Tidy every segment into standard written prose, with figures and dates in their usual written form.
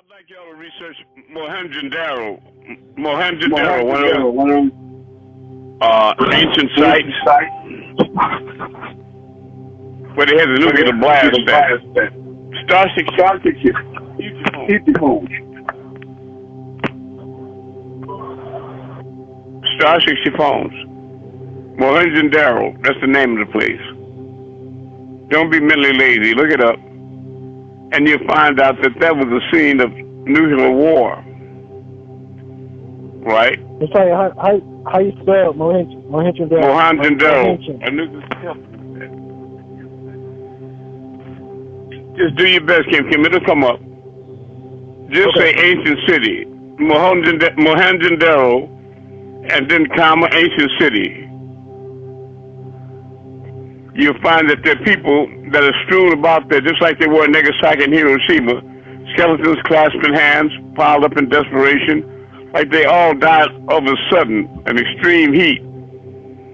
I'd like y'all to research Mohenjo-Daro. Mohenjo-Daro, one of the ancient sites where they had the nuclear blast at. Star 60. Star 60 phones. Mohenjo-Daro, that's the name of the place. Don't be mentally lazy, look it up. And you'll find out that that was the scene of nuclear war. Right? Sorry, how you spell Mohenjo-Daro? Mohenjo-Daro. Just do your best, Kim. It'll come up. Just say ancient city. Mohenjo-Daro, and then comma ancient city. You'll find that there are people that are strewn about there, just like they were in Nagasaki and Hiroshima. Skeletons clasping hands, piled up in desperation, like they all died of a sudden, an extreme heat.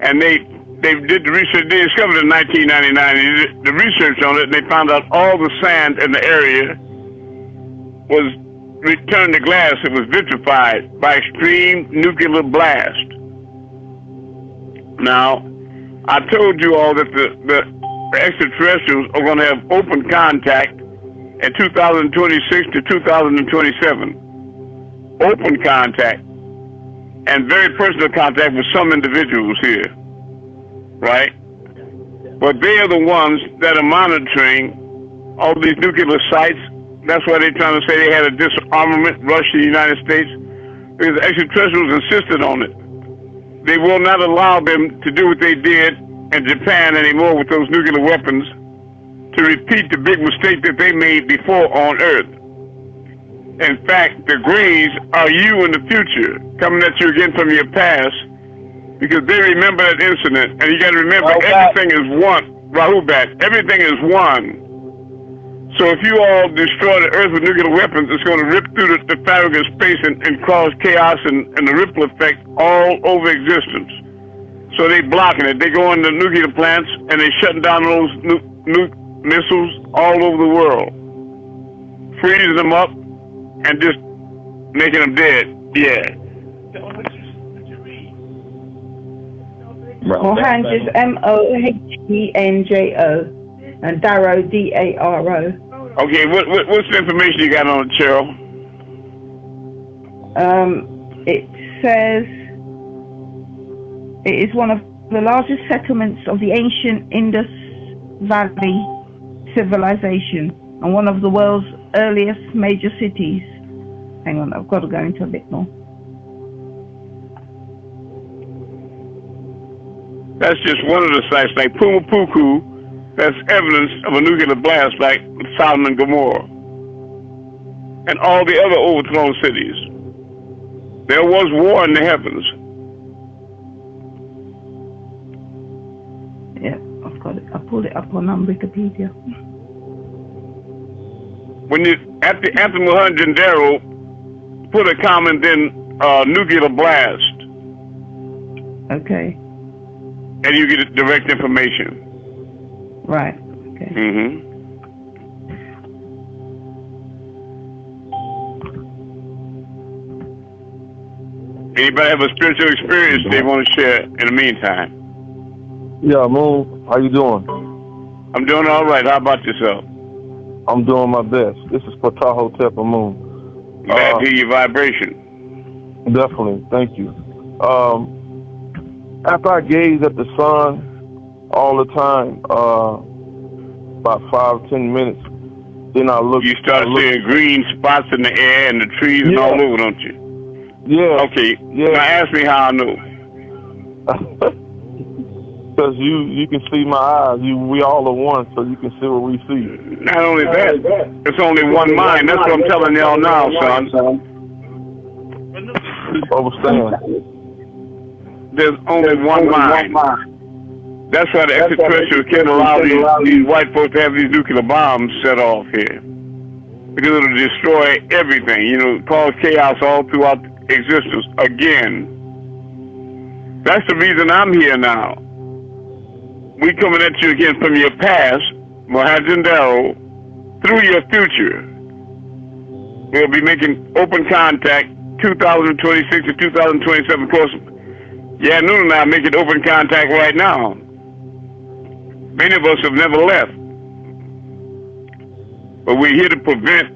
And they did the research. They discovered in 1999. They did the research on it, and they found out all the sand in the area was returned to glass. It was vitrified by extreme nuclear blast. Now, I told you all that the extraterrestrials are going to have open contact in 2026 to 2027. Open contact and very personal contact with some individuals here, right? But they are the ones that are monitoring all these nuclear sites. That's why they're trying to say they had a disarmament rush in the United States, because the extraterrestrials insisted on it. They will not allow them to do what they did in Japan anymore with those nuclear weapons, to repeat the big mistake that they made before on Earth. In fact, the Greys are you in the future, coming at you again from your past, because they remember that incident. And you got to remember, everything is one. Rahubat, everything is one. So if you all destroy the Earth with nuclear weapons, it's going to rip through the fabric of space and cause chaos and the ripple effect all over existence. So they blocking it. They go into nuclear plants and they shutting down those missiles all over the world, freezing them up and just making them dead. Yeah. Mohenjo, Mohenjo, and Daro, Daro. Okay, what's the information you got on it, Cheryl? It says it is one of the largest settlements of the ancient Indus Valley civilization and one of the world's earliest major cities. Hang on, I've got to go into a bit more. That's just one of the sites, like Pumapuku. That's evidence of a nuclear blast like Sodom and Gomorrah and all the other overthrown cities. There was war in the heavens. Yeah, I've got it. I pulled it up on Wikipedia. When you after Mohenjo-Daro, put a comment then nuclear blast. Okay. And you get direct information. Right. Okay. Anybody have a spiritual experience they want to share in the meantime? Yeah, Moon, how you doing? I'm doing all right. How about yourself? I'm doing my best. This is Pataho Tepa Moon. Glad to hear your vibration. Definitely. Thank you. After I gaze at the sun all the time, about 5-10 minutes, then I look. You start seeing green spots in the air and the trees and all over, don't you? Yeah. Okay. Yeah. Now ask me how I know. Because you can see my eyes. We all are one, so you can see what we see. Not only that, it's only one mind. That's what I'm telling y'all now, son. Understand? There's only one mind. That's why the extraterrestrials can't allow these white folks to have these nuclear bombs set off here. Because it'll destroy everything, cause chaos all throughout existence again. That's the reason I'm here now. We coming at you again from your past, Mohenjo-Daro, through your future. we'll be making open contact 2026 to 2027. Of course, Noon and I are making open contact right now. Many of us have never left. But we're here to prevent,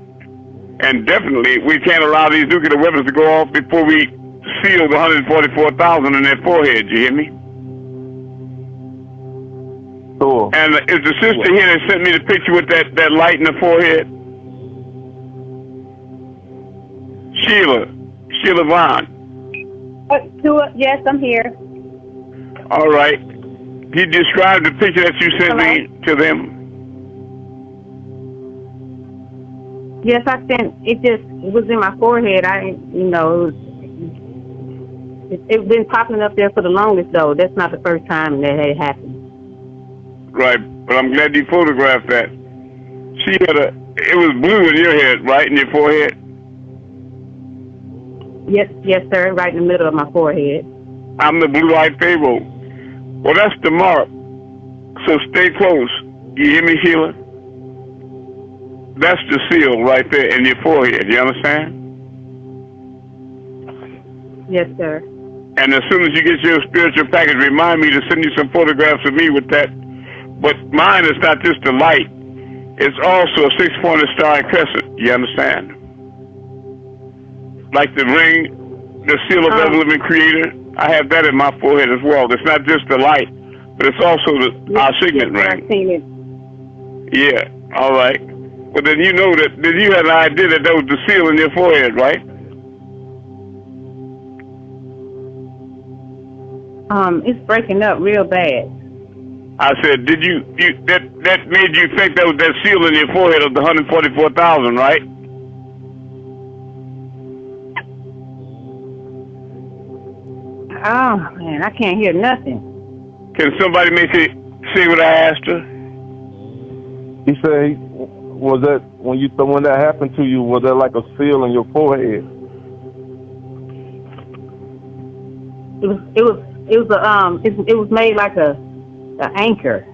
and definitely we can't allow these nuclear weapons to go off before we seal the 144,000 in their foreheads, you hear me? Sure. And is the sister here that sent me the picture with that light in the forehead? Sheila Vaughn. Yes, I'm here. All right. He described the picture that you sent me to them. Yes, I sent. It was in my forehead. It's been popping up there for the longest though. That's not the first time that had happened. Right, but I'm glad you photographed that. It was blue in your head, right, in your forehead? Yes, sir, right in the middle of my forehead. I'm the blue-eyed Pharaoh. Well, that's the mark. So stay close. You hear me, Sheila? That's the seal right there in your forehead. You understand? Yes, sir. And as soon as you get your spiritual package, remind me to send you some photographs of me with that. But mine is not just a light. It's also a six-pointed star and crescent. You understand? Like the ring, the seal of ever living creator. I have that in my forehead as well. It's not just the light, but it's also our signet ring. I've seen it. Yeah, all right. Well, then you know that you had an idea that was the seal in your forehead, right? It's breaking up real bad. I said, that made you think that was that seal in your forehead of the 144,000, right? Oh man, I can't hear nothing. Can somebody say what I asked her? He said, was that when that happened to you? Was that like a seal in your forehead? It was made like an anchor.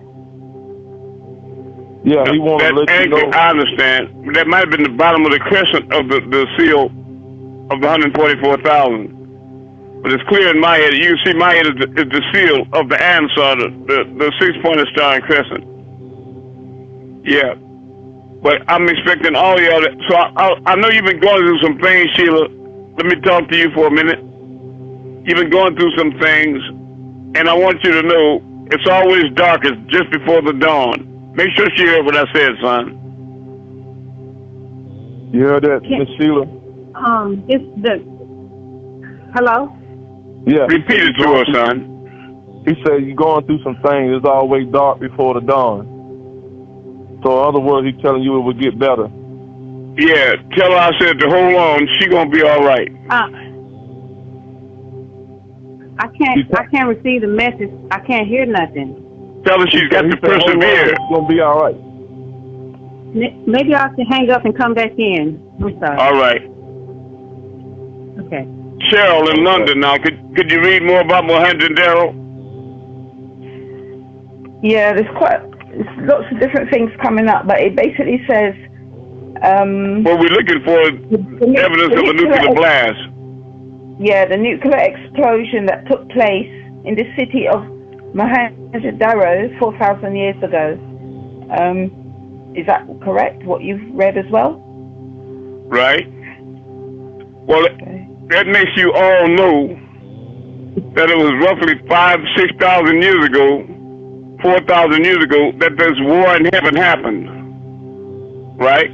Yeah, he wanted to let you know. I understand. That might have been the bottom of the crescent of the seal of the 144,000. But it's clear in my head. You can see my head is the seal of the answer, the six-pointed star and crescent. Yeah. But I'm expecting all y'all. So I know you've been going through some things, Sheila. Let me talk to you for a minute. You've been going through some things, and I want you to know it's always darkest just before the dawn. Make sure she heard what I said, son. You heard that, Miss Sheila? Hello? Yeah. Repeat it to her, son. He said you're going through some things. It's always dark before the dawn. So in other words, he's telling you it will get better. Yeah, tell her I said to hold on. She gonna be all right. I can't receive the message. I can't hear nothing. Tell her she's got to persevere. It's gonna be all right. Maybe I should hang up and come back in. I'm sorry. All right. Okay. Cheryl in London now. Could you read more about Mohenjo-Daro? Yeah, there's lots of different things coming up, but it basically says. What we're looking for is evidence of a nuclear blast. Yeah, the nuclear explosion that took place in the city of Mohenjo-Daro 4,000 years ago. Is that correct, what you've read as well? Right. Well, that makes you all know that it was roughly 6,000 years ago, 4,000 years ago, that this war in heaven happened. Right?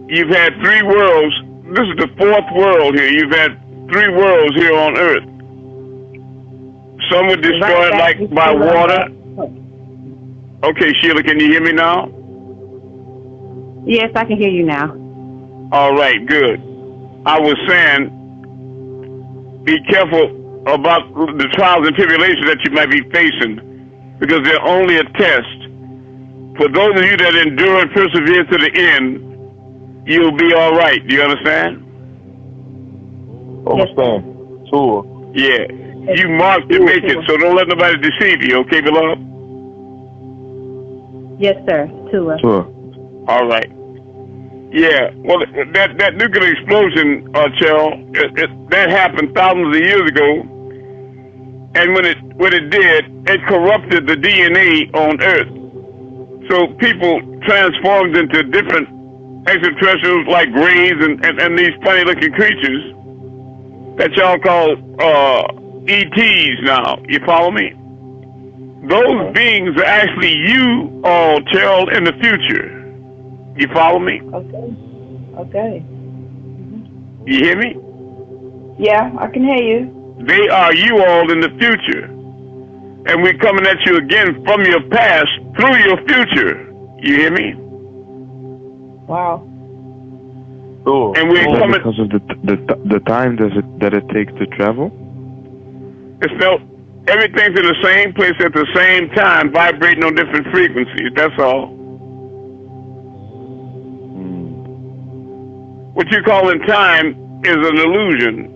You've had 3 worlds. This is the 4th world here. You've had 3 worlds here on Earth. Some were destroyed by water. Okay, Sheila, can you hear me now? Yes, I can hear you now. All right, good. I was saying, be careful about the trials and tribulations that you might be facing, because they're only a test. For those of you that endure and persevere to the end, you'll be all right. Do you understand? Understand. Sure. Yeah. You marked to make it, so don't let nobody deceive you, okay, beloved? Yes, sir. Tua. Sure. All right. Yeah, well, that nuclear explosion, Cheryl, that happened thousands of years ago, and when it did, it corrupted the DNA on Earth. So people transformed into different extraterrestrials like grays and these funny-looking creatures that y'all call ETs now. You follow me? Those beings are actually you all, Cheryl, in the future. You follow me? Okay. You hear me? Yeah, I can hear you. They are you all in the future. And we're coming at you again from your past through your future. You hear me? Wow. Cool. And we're coming because of the time that it takes to travel. It's no, everything's in the same place at the same time, vibrating on different frequencies. That's all. What you call in time is an illusion,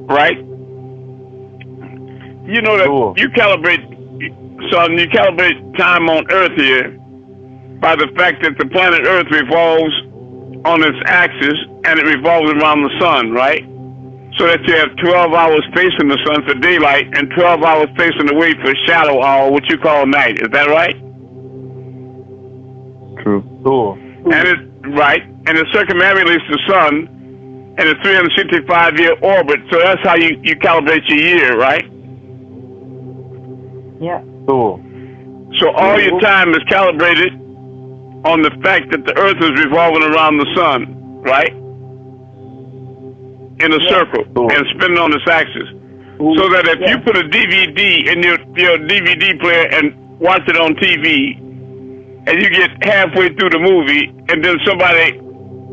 right? You know that you calibrate time on Earth here by the fact that the planet Earth revolves on its axis and it revolves around the sun, right? So that you have 12 hours facing the sun for daylight and 12 hours facing away for shadow hour, what you call night. Is that right? True. Cool. And it and it circumambulates the sun in a 365-year orbit. So that's how you calibrate your year, right? Yeah. Cool. So all your time is calibrated on the fact that the Earth is revolving around the sun, right? In a circle and spinning on its axis. So that if you put a DVD in your DVD player and watch it on TV, and you get halfway through the movie, and then somebody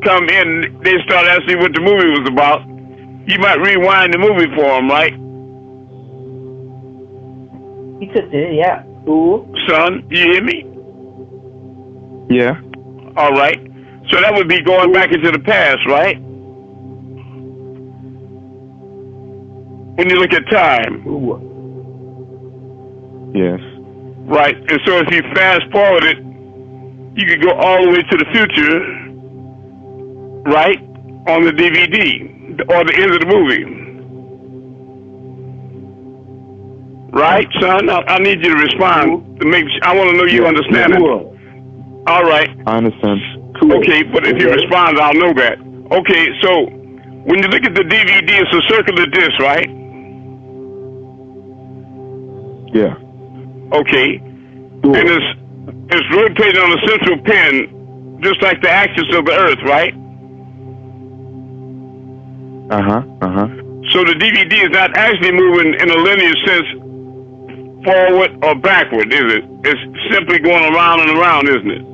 come in, they start asking you what the movie was about, you might rewind the movie for them, right? You could do, yeah. Ooh. Son, you hear me? Yeah. All right. So that would be going back into the past, right? When you look at time. Yes. Right. And so if you fast forward it, you could go all the way to the future, right, on the DVD, or the end of the movie. Right, son? I need you to respond. To make. I want to know you understand it. All right. I understand. Okay, but if you respond, I'll know that. Okay, so when you look at the DVD, it's a circular disc, right? Yeah. Okay. And it's rotating on a central pin, just like the axis of the Earth, right? So the DVD is not actually moving in a linear sense forward or backward, is it? It's simply going around and around, isn't it?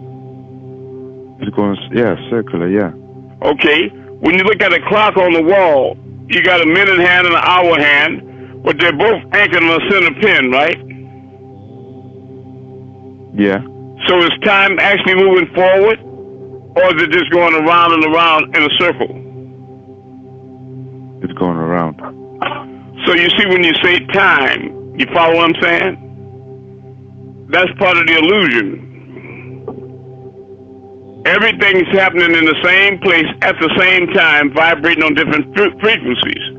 It's going, circular, yeah. Okay. When you look at a clock on the wall, you got a minute hand and an hour hand, but they're both anchored on a center pin, right? Yeah. So is time actually moving forward, or is it just going around and around in a circle? It's going around. So you see, when you say time, you follow what I'm saying? That's part of the illusion. Everything's happening in the same place at the same time, vibrating on different frequencies.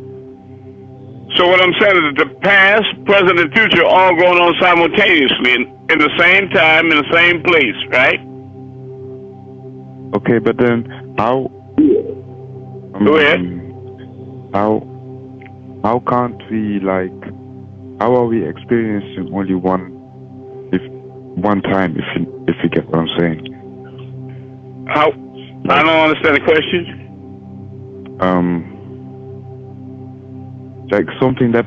So what I'm saying is that the past, present, and future are all going on simultaneously in the same time, in the same place, right? Okay, but then how? Go ahead. How can't we, like, how are we experiencing only one time, if you get what I'm saying? How? I don't understand the question. Like something that,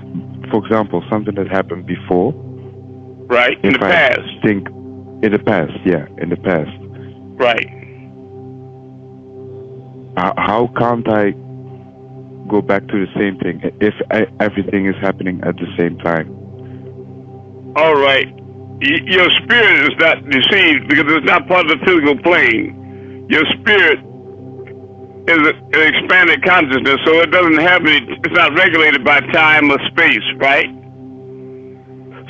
for example, something that happened before. Right, in the past. In the past, yeah, in the past. Right. How can't I go back to the same thing if everything is happening at the same time? All right. Your spirit is not deceived because it's not part of the physical plane. Your spirit is an expanded consciousness, so it doesn't have it's not regulated by time or space, right?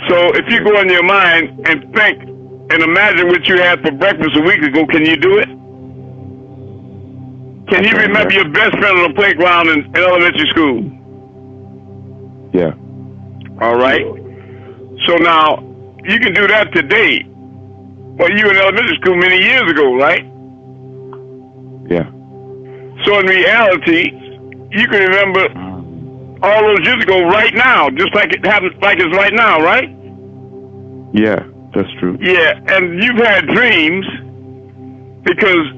So if you go in your mind and think and imagine what you had for breakfast a week ago, can you do it? Can you remember your best friend on the playground in elementary school? Yeah. All right. So now, you can do that today. Well, you were in elementary school many years ago, right? Yeah. So in reality, you can remember all those years ago right now, just like it happens, like it's right now, right? Yeah, that's true. Yeah, and you've had dreams because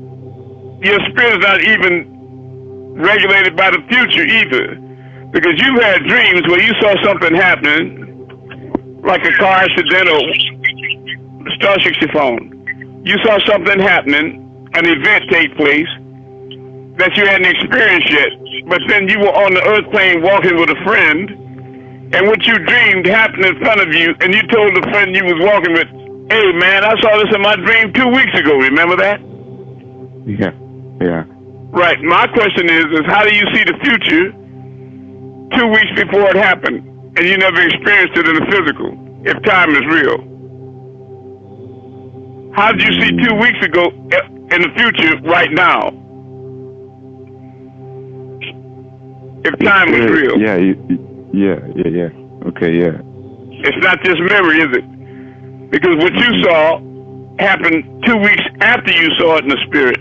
your spirit's not even regulated by the future either. Because you've had dreams where you saw something happening, like a car accident or star 60 phone. You saw something happening, an event take place that you hadn't experienced yet, but then you were on the earth plane walking with a friend, and what you dreamed happened in front of you, and you told the friend you was walking with, "Hey man, I saw this in my dream 2 weeks ago." Remember that? Yeah. Yeah. Right. My question is how do you see the future 2 weeks before it happened, and you never experienced it in the physical, if time is real? How did you see 2 weeks ago in the future right now, if time was real? Yeah. Yeah. Okay. Yeah. It's not just memory, is it? Because what you saw happened 2 weeks after you saw it in the spirit.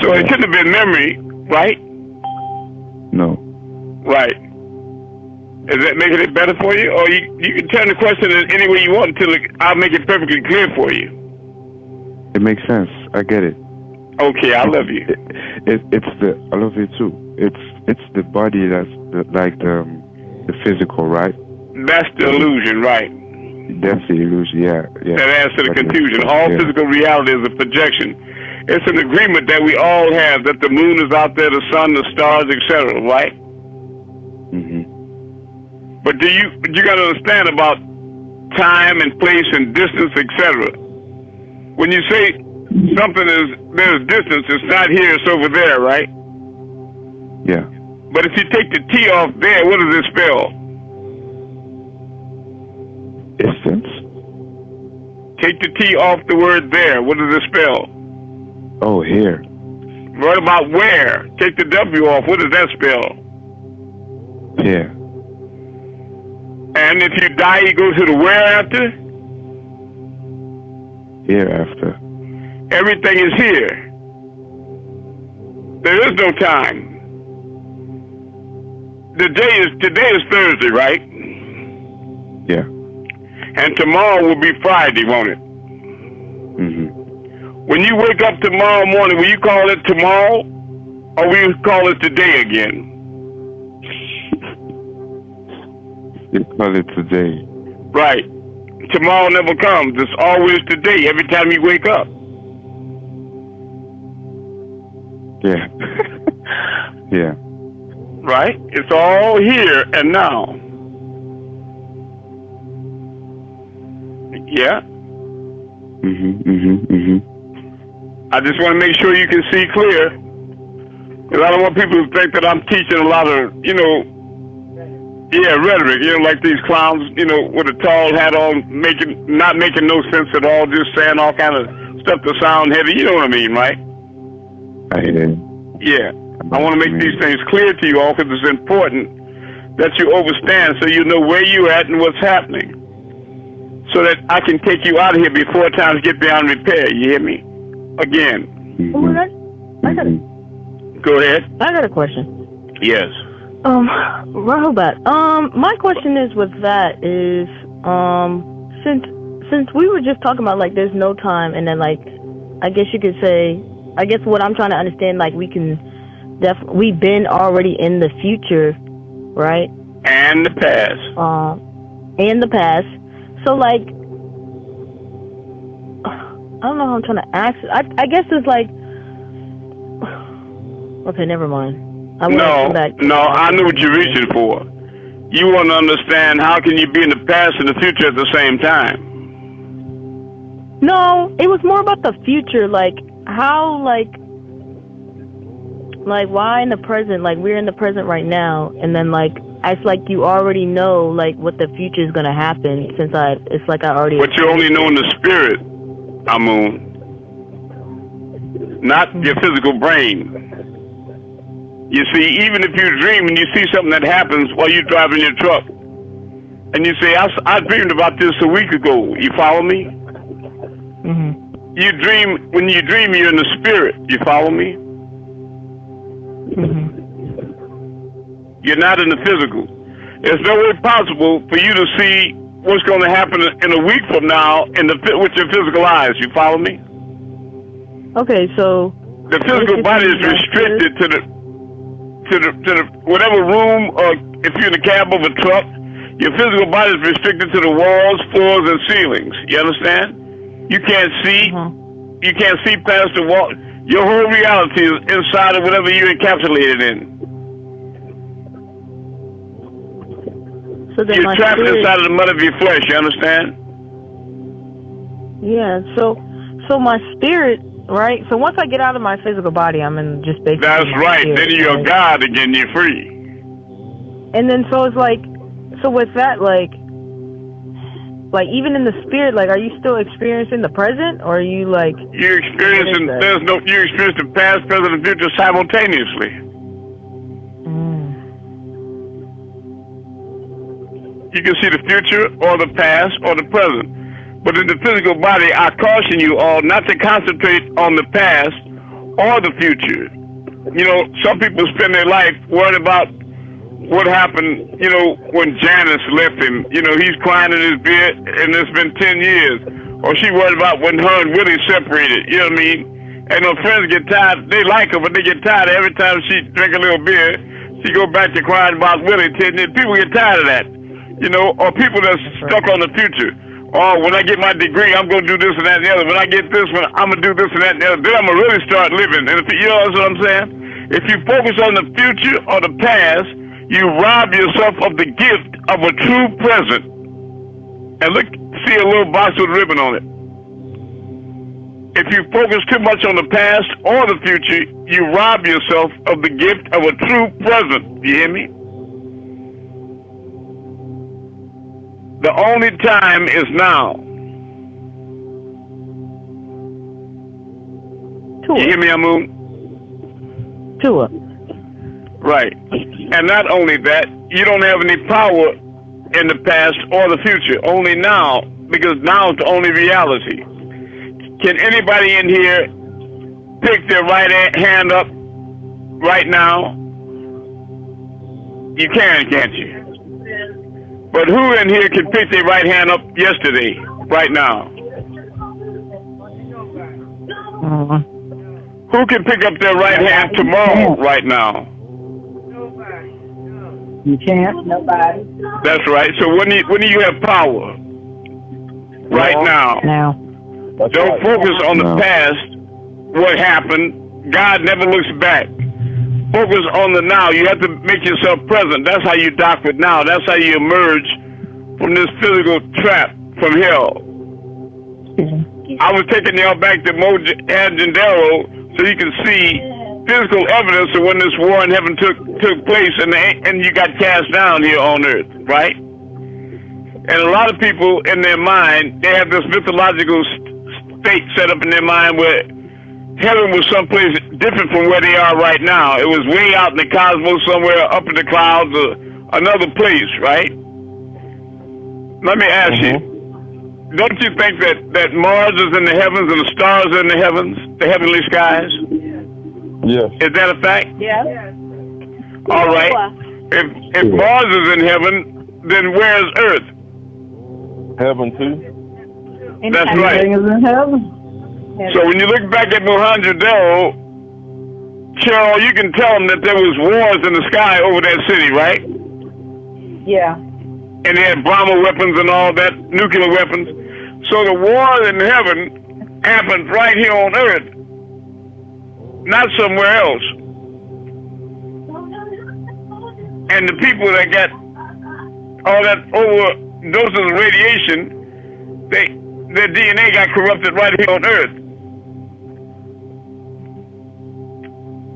So it couldn't have been memory, right? No. Right. Is that making it better for you? Or you can turn the question in any way you want until I'll make it perfectly clear for you. It makes sense. I get it. Okay, I love you. I love you too. It's the body that's like the physical, right? That's the illusion, right? That's the illusion. Yeah. That adds to the confusion. All physical reality is a projection. It's an agreement that we all have that the moon is out there, the sun, the stars, etc. Right? But you got to understand about time and place and distance, etc. When you say something there's distance, it's not here, it's over there, right? Yeah. But if you take the T off there, what does it spell? Distance. Take the T off the word there. What does it spell? Oh, here. What about where? Take the W off. What does that spell? Here. And if you die, you go to the where after? Hereafter. Everything is here. There is no time. Today is Thursday, right? Yeah. And tomorrow will be Friday, won't it? When you wake up tomorrow morning, will you call it tomorrow, or will you call it today again? You call it today. Right. Tomorrow never comes. It's always today, every time you wake up. Yeah. Yeah. Right? It's all here and now. Yeah? I just want to make sure you can see clear. Because I don't want people to think that I'm teaching a lot of, rhetoric, like these clowns, with a tall hat on, not making no sense at all, just saying all kind of stuff to sound heavy. You know what I mean, right? I hear it. Yeah. I want to make these things clear to you all because it's important that you understand so you know where you're at and what's happening. So that I can take you out of here before times get beyond repair. You hear me? Again. Go ahead. I got a question. Yes. Rahubat. My question is with that is, since we were just talking about like there's no time, and then like, I guess you could say, I guess what I'm trying to understand, like we've been already in the future, right? And the past. And the past. So like, I don't know how I'm trying to ask it. I guess it's like, okay, never mind. I know what you're reaching for. You want to understand how can you be in the past and the future at the same time? No, it was more about the future, like how, like why in the present, like we're in the present right now, and then like it's like you already know like what the future is gonna happen since it's like I already. But you only know in the spirit, Amun. not your physical brain. You see, even if you dream and you see something that happens while you're driving your truck, and you say, I dreamed about this a week ago. You follow me? Mm-hmm. You dream, when you dream, you're in the spirit. You follow me? Mm-hmm. You're not in the physical. There's no way possible for you to see what's going to happen in a week from now with your physical eyes. You follow me? Okay, so the physical body is restricted to the whatever room, or if you're in the cab of a truck, your physical body is restricted to the walls, floors, and ceilings. You understand? You can't see. You can't see past the wall. Your whole reality is inside of whatever you're encapsulated in. So then you're trapped inside of the mud of your flesh. You understand? Yeah. So my spirit, right? So once I get out of my physical body, I'm in just basically. That's right. Spirit, then you're right? God again. You're free. And then so it's like, so with that, like even in the spirit, like, are you still experiencing the present, or are you like? You're experiencing. You experience the past, present, and future simultaneously. You can see the future or the past or the present. But in the physical body, I caution you all not to concentrate on the past or the future. You know, some people spend their life worrying about what happened, you know, when Janice left him. You know, he's crying in his bed, and it's been 10 years. Or she worried about when her and Willie separated, you know what I mean? And her friends get tired. They like her, but they get tired every time she drink a little beer. She go back to crying about Willie 10 years. People get tired of that. You know, or people that's stuck on the future. Oh, when I get my degree, I'm going to do this and that and the other. When I get this one, I'm going to do this and that and the other. Then I'm going to really start living. And if, you know what I'm saying? If you focus on the future or the past, you rob yourself of the gift of a true present. And look, see a little box with a ribbon on it. If you focus too much on the past or the future, you rob yourself of the gift of a true present. You hear me? The only time is now. Tua. You hear me, Amun? Tua. Right. And not only that, you don't have any power in the past or the future. Only now, because now is the only reality. Can anybody in here pick their right hand up right now? You can, can't you? But who in here can pick their right hand up yesterday, right now? Who can pick up their right hand tomorrow, right now? You can't. Nobody. That's right. So when do you have power? Right now. Now. Don't focus on the past, what happened. God never looks back. Focus on the now. You have to make yourself present. That's how you dock with now. That's how you emerge from this physical trap from hell. I was taking y'all back to Mohenjo-Daro so you can see physical evidence of when this war in heaven took place and you got cast down here on earth, right? And a lot of people in their mind, they have this mythological state set up in their mind where heaven was someplace different from where they are right now. It was way out in the cosmos, somewhere up in the clouds, or another place, right? Let me ask you, don't you think that Mars is in the heavens and the stars are in the heavens, the heavenly skies? Yes. Is that a fact? Yeah. All right. If Mars is in heaven, then where's Earth? Heaven too. That's right. Everything is in heaven. So when you look back at Mohenjo-Daro, Cheryl, you can tell them that there was wars in the sky over that city, right? Yeah. And they had bomber weapons and all that, nuclear weapons. So the war in heaven happened right here on Earth, not somewhere else. And the people that got all that overdoses of radiation, their DNA got corrupted right here on Earth.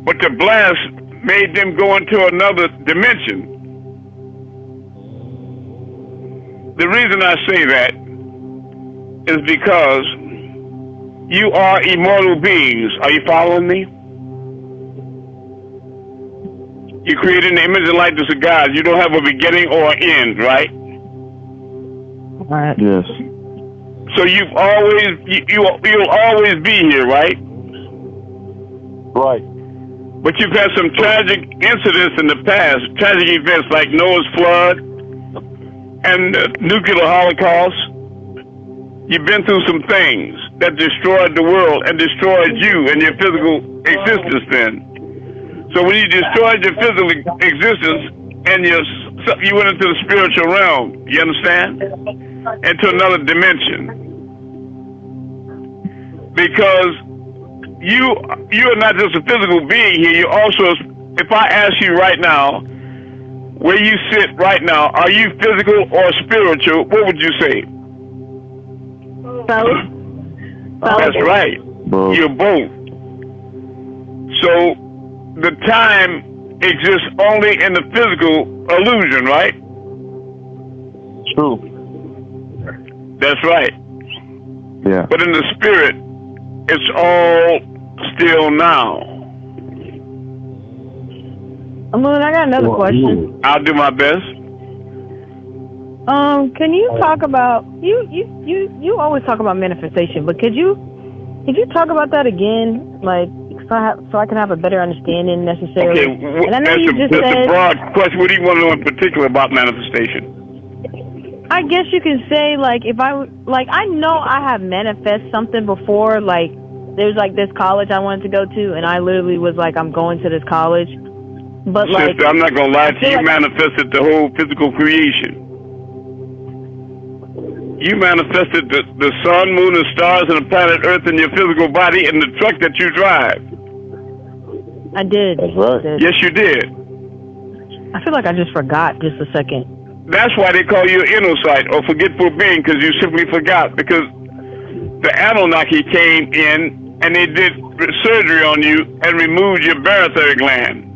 But the blast made them go into another dimension. The reason I say that is because you are immortal beings. Are you following me? You're created in the image and likeness of God. You don't have a beginning or an end, right? Right. Yes. So you've always, you'll always be here, right? Right. But you've had some tragic incidents in the past, tragic events like Noah's flood and the nuclear holocaust. You've been through some things that destroyed the world and destroyed you and your physical existence then. So when you destroyed your physical existence and you went into the spiritual realm, you understand? Into another dimension. Because you are not just a physical being here, you're also, if I ask you right now, where you sit right now, are you physical or spiritual? What would you say? Both. That's right. Both. You're both. So the time exists only in the physical illusion, right? True. That's right. Yeah. But in the spirit, it's all still now. Amun, I got another question. I'll do my best. Can you talk about you always talk about manifestation, but could you talk about that again, like so I can have a better understanding necessarily? Okay, and I know you just that's said a broad question. What do you want to know in particular about manifestation? I guess you can say like if I know I have manifest something before, like there's like this college I wanted to go to, and I literally was like I'm going to this college, but like Sister, I'm not gonna lie to you. You like, manifested the whole physical creation. You manifested the sun, moon, and stars, and the planet Earth in your physical body in the truck that you drive. I did. That's right. Yes, you did. I feel like I just forgot just a second. That's why they call you an inosight or forgetful being, because you simply forgot. Because the Anunnaki came in and they did surgery on you and removed your barytheric gland.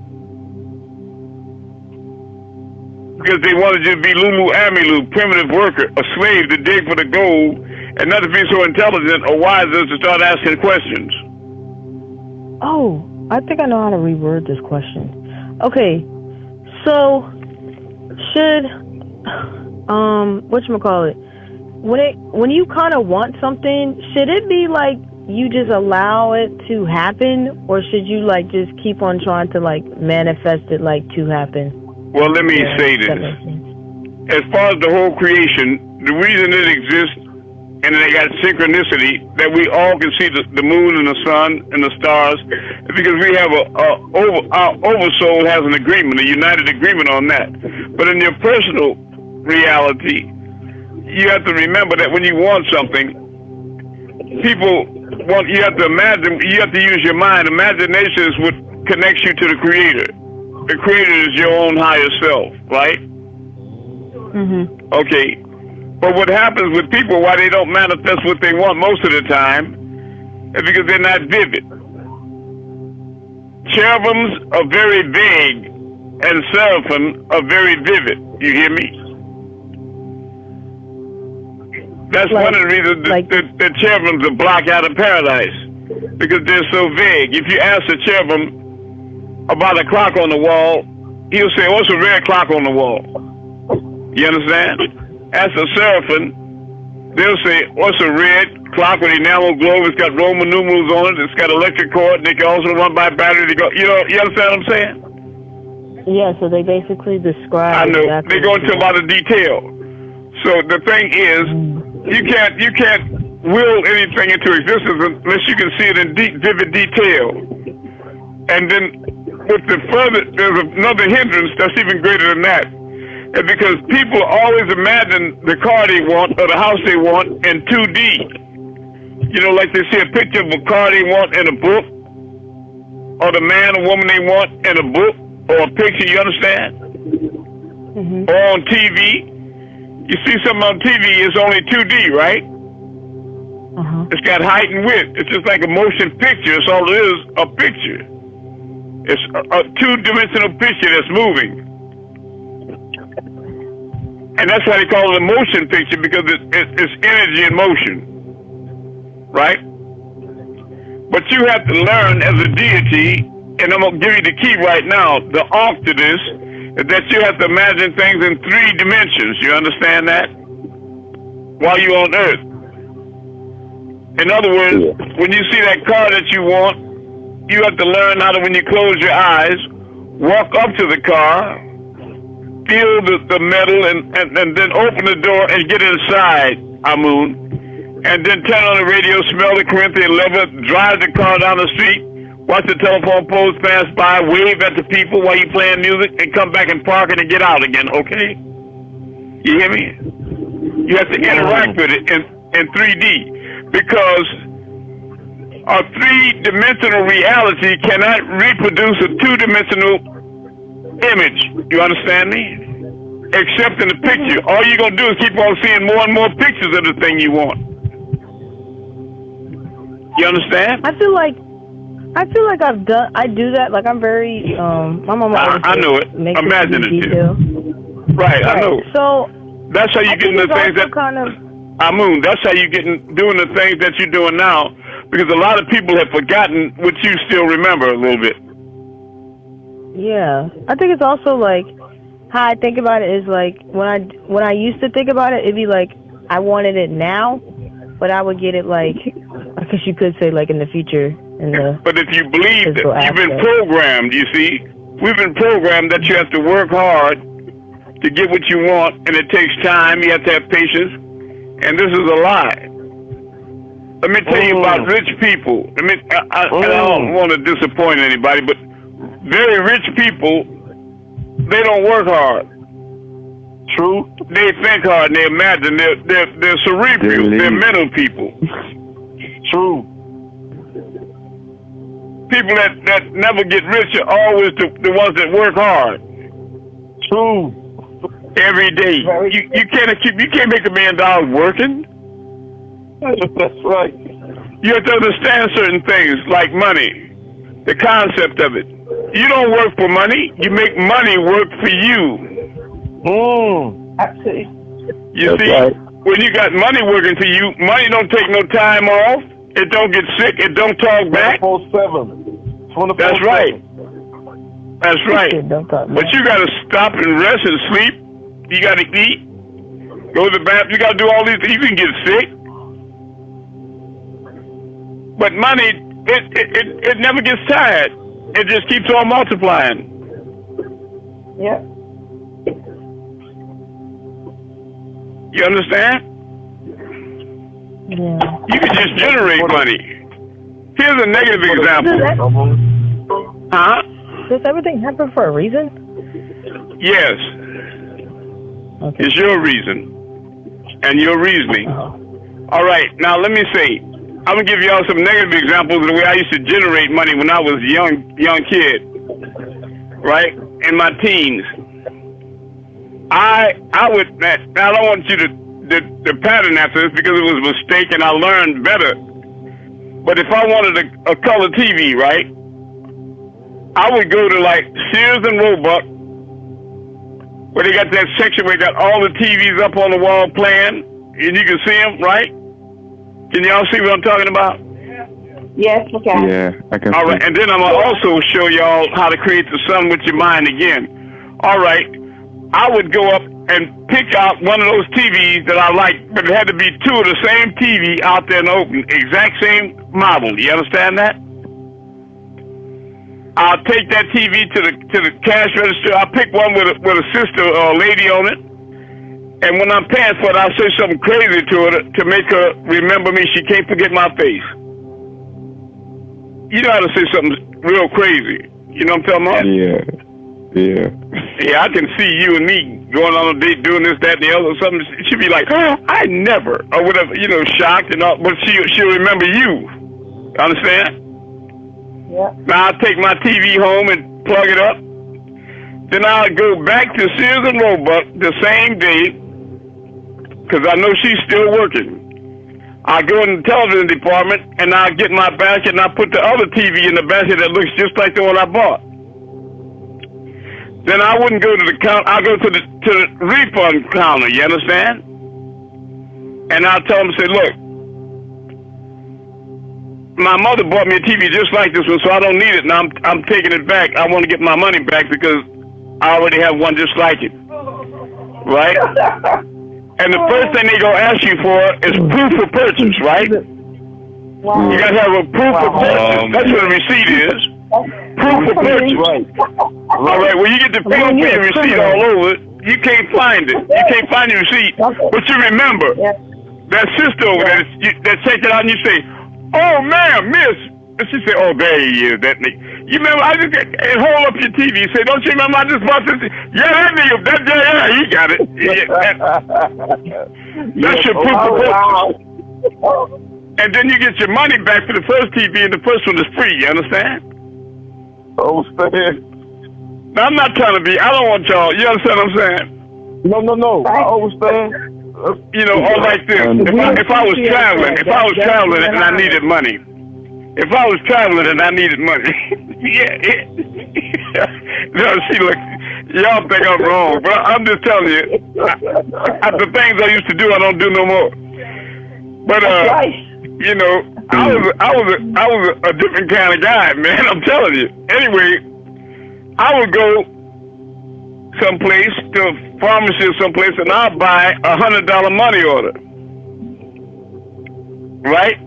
Because they wanted you to be Lulu Amilu, primitive worker, a slave to dig for the gold, and not to be so intelligent or wise as to start asking questions. Oh, I think I know how to reword this question. Okay, so should whatchamacallit, when you kind of want something, should it be like you just allow it to happen, or should you like just keep on trying to like manifest it like to happen? Well, let me say this. As far as the whole creation, the reason it exists, and they got synchronicity, that we all can see the moon and the sun and the stars, is because we have our oversoul has an agreement, a united agreement on that. But in your personal reality, you have to remember that when you want something, you have to imagine, you have to use your mind. Imagination is what connects you to the Creator. The Creator is your own higher self, right? Mm-hmm. Okay. But what happens with people, why they don't manifest what they want most of the time, is because they're not vivid. Cherubims are very vague, and seraphim are very vivid. You hear me? That's one of the reasons the cherubims are blocked out of paradise, because they're so vague. If you ask a cherubim about a clock on the wall, he'll say, "What's a red clock on the wall?" You understand? Ask a seraphim, they'll say, "What's a red clock with enamel globe? It's got Roman numerals on it. It's got electric cord. And they can also run by battery." They go, you understand what I'm saying? Yeah. So they basically describe. I know exactly they go into a lot of detail. So the thing is, you can't will anything into existence unless you can see it in vivid detail. And then there's another hindrance that's even greater than that. And because people always imagine the car they want or the house they want in 2D. You know, like they see a picture of a car they want in a book, or the man or woman they want in a book, or a picture, you understand? Mm-hmm. Or on TV. You see something on TV, it's only 2D, right? Uh-huh. It's got height and width. It's just like a motion picture. It's all it is, a picture. It's a two-dimensional picture that's moving. And that's why they call it a motion picture, because it's energy in motion. Right? But you have to learn as a deity, and I'm going to give you the key right now. The arc to this is that you have to imagine things in 3 dimensions. You understand that? While you're on Earth. In other words, when you see that car that you want, you have to learn how to, when you close your eyes, walk up to the car, feel the metal, and then open the door and get inside, Amun. And then turn on the radio, smell the Corinthian leather, drive the car down the street, watch the telephone poles pass by, wave at the people while you're playing music, and come back and park it and get out again, okay? You hear me? You have to interact with it in 3D, because a 3-dimensional reality cannot reproduce a 2-dimensional image. You understand me? Except in the picture. All you're going to do is keep on seeing more and more pictures of the thing you want. You understand? I feel like I do that. Like I'm very my mom. I know it. Imaginative. Right, I know. So that's how you get into the things that kind of. Amun. That's how you get doing the things that you're doing now, because a lot of people have forgotten what you still remember a little bit. Yeah, I think it's also like how I think about it is like when I used to think about it, it'd be like I wanted it now, but I would get it like I guess you could say like in the future. But if you believe that you've been programmed, you see, we've been programmed that you have to work hard to get what you want, and it takes time. You have to have patience, and this is a lie. Let me tell you about rich people. I don't want to disappoint anybody, but very rich people, they don't work hard. True. They think hard and they imagine. They're cerebral. They're mental people. True. People that never get rich are always the ones that work hard. True. Every day. You can't make $1 million working. That's right. You have to understand certain things like money, the concept of it. You don't work for money. You make money work for you. Absolutely. You see, when you got money working for you, money don't take no time off. It don't get sick. It don't talk back. 24/7. That's right. That's right. But you got to stop and rest and sleep. You got to eat. Go to the bathroom. You got to do all these things. You can get sick. But money, it never gets tired. It just keeps on multiplying. Yeah. You understand? Yeah. You can just generate money. Here's a negative example. Huh? Does everything happen for a reason? Yes. Okay. It's your reason and your reasoning. All right. Now let me say, I'm gonna give y'all some negative examples of the way I used to generate money when I was a young kid, right? In my teens. I don't want you to pattern after this because it was a mistake and I learned better. But if I wanted a color TV, right, I would go to like Sears and Roebuck, where they got that section where they got all the TVs up on the wall playing, and you can see them, right? Can y'all see what I'm talking about? Yes, okay. Yeah, I can. All right, and then I'm gonna also show y'all how to create the sun with your mind again. All right, I would go up and pick out one of those TVs that I liked, but it had to be 2 of the same TV out there in the open, exact same model. You understand that? I'll take that TV to the cash register. I'll pick one with a sister or a lady on it, and when I'm paying for it, I'll say something crazy to her to make her remember me. She can't forget my face. You know how to say something real crazy. You know what I'm talking about? Yeah. Yeah, I can see you and me going on a date, doing this, that, and the other, or something. She'd be like, oh, I never, or whatever, shocked and all, but she'll remember you. Understand? Yeah. Now I'll take my TV home and plug it up. Then I'll go back to Sears and Roebuck the same day, because I know she's still working. I'll go in the television department, and I'll get my basket, and I'll put the other TV in the basket that looks just like the one I bought. Then I wouldn't go to the counter. I'll go to the refund counter, you understand? And I'll tell them, say, look, my mother bought me a TV just like this one, so I don't need it. Now I'm taking it back. I want to get my money back because I already have one just like it. Right? And the first thing they gonna ask you for is proof of purchase, right? Wow. You gotta have a proof of purchase. That's what a receipt is. Proof of purchase. Right. All right. Well, you get the proof of your receipt all over. You can't find it. You can't find your receipt. But you remember that sister over there that checked it out, and you say, "Oh, ma'am, miss." And she said, "Oh, there he is, that nigga." You remember? I just and hold up your TV. You say, "Don't you remember? I just bought this." Yeah, that nigga. Yeah, he got it. That's your proof of purchase. And then you get your money back for the first TV, and the first one is free. You understand? Understand? Now, I'm not trying to be. I don't want y'all. You understand what I'm saying? No. I understand. You know, all like this. If I was traveling, and I needed money. If I was traveling and I needed money, no, see, look, y'all think I'm wrong, but I'm just telling you, the things I used to do, I don't do no more. But you know, I was a different kind of guy, man. I'm telling you. Anyway, I would go someplace to a pharmacy or someplace, and I'll buy $100 money order, right?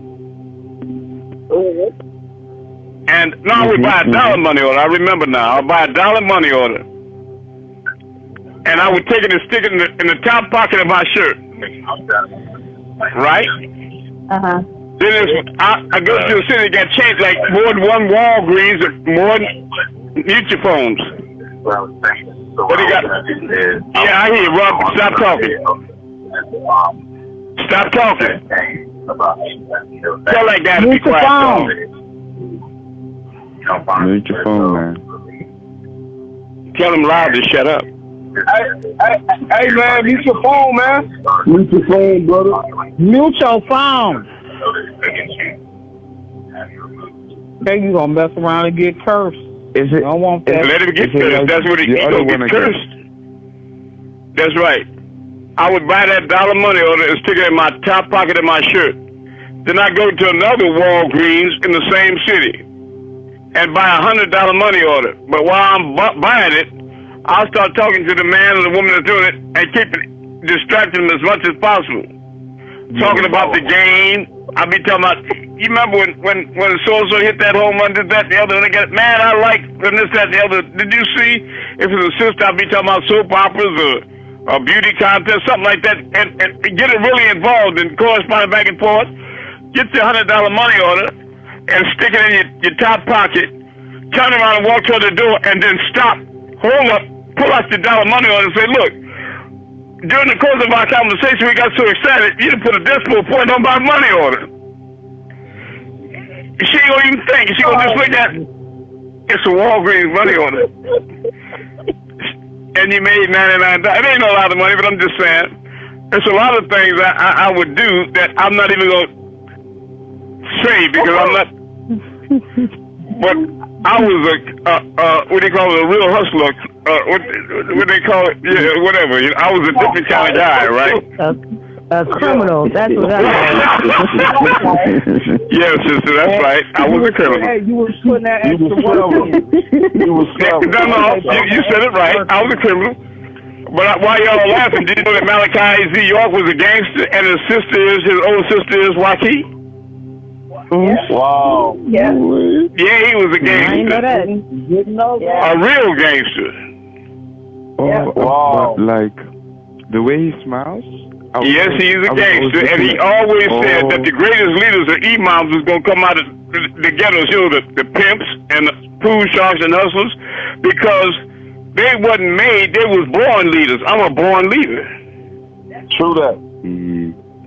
And now I would buy $1 money order. I remember now. I'll buy $1 money order, and I would take it and stick it in the top pocket of my shirt, right? Then I go to the city, got changed like more than one Walgreens, or more than Nutraphones. What he got? Yeah, I hear you, Rob. Stop talking. Stop talking. Tell that guy to be quiet. Mute your phone, man. Tell him loud to shut up. Hey, man, mute your phone, man. Mute your phone, brother. Mute your phone. Okay, you gonna mess around and get cursed. Is it? I don't want that. Let him get cursed. That's what he gonna get cursed. That's right. I would buy that $1 money order and stick it in my top pocket of my shirt. Then I go to another Walgreens in the same city and buy $100 money order. But while I'm buying it, I'll start talking to the man or the woman that's doing it and keep distracting them as much as possible. Talking about the game. I'll be talking about, you remember when so-and-so hit that home run, did that, the other, and they got, man, I like this, that, the other. Did you see? If it's a sister, I'll be talking about soap operas or beauty contest, something like that, and get it really involved and corresponding back and forth. Get your $100 money order and stick it in your top pocket, turn around and walk toward the door, and then stop, hold up, pull out your $1 money order and say, look, during the course of our conversation, we got so excited, you done put a decimal point on my money order. She ain't gonna even think. She gonna just look at it. It's a Walgreens money order. And you made $99. It ain't a lot of money, but I'm just saying. There's a lot of things I would do that I'm not even gonna say because I'm not. But I was what do you call it, a real hustler. What they call it? Yeah, whatever. You know, I was a different kind of guy, right? A criminal. That's what I was. Yes, sister, that's right. I was a criminal. Hey, you was putting that extra work in. You was No, you said it right. I was a criminal. But while y'all are laughing, did you know that Malachi Z. York was a gangster and his older sister is Waukee? Wow. Yeah. Yeah, he was a gangster. I ain't know that. Didn't know that. A real gangster. Wow. But like the way he smiles. Yes, he's a gangster, and he always said that the greatest leaders of imams was going to come out of the ghettos, you know, the pimps and the food sharks and hustlers, because they wasn't made, they was born leaders. I'm a born leader. True that.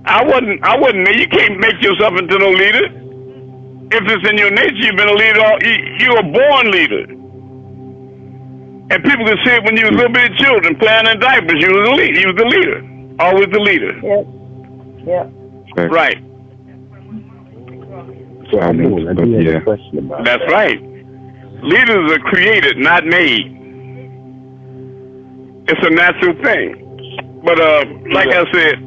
I wasn't made. You can't make yourself into no leader. If it's in your nature, you've been a leader. You're a born leader. And people can see it when you was little bitty children playing in diapers. You was a leader. You was the leader. Always the leader. Yep. Yep. Right. That's right. Leaders are created, not made. It's a natural thing. But like I said,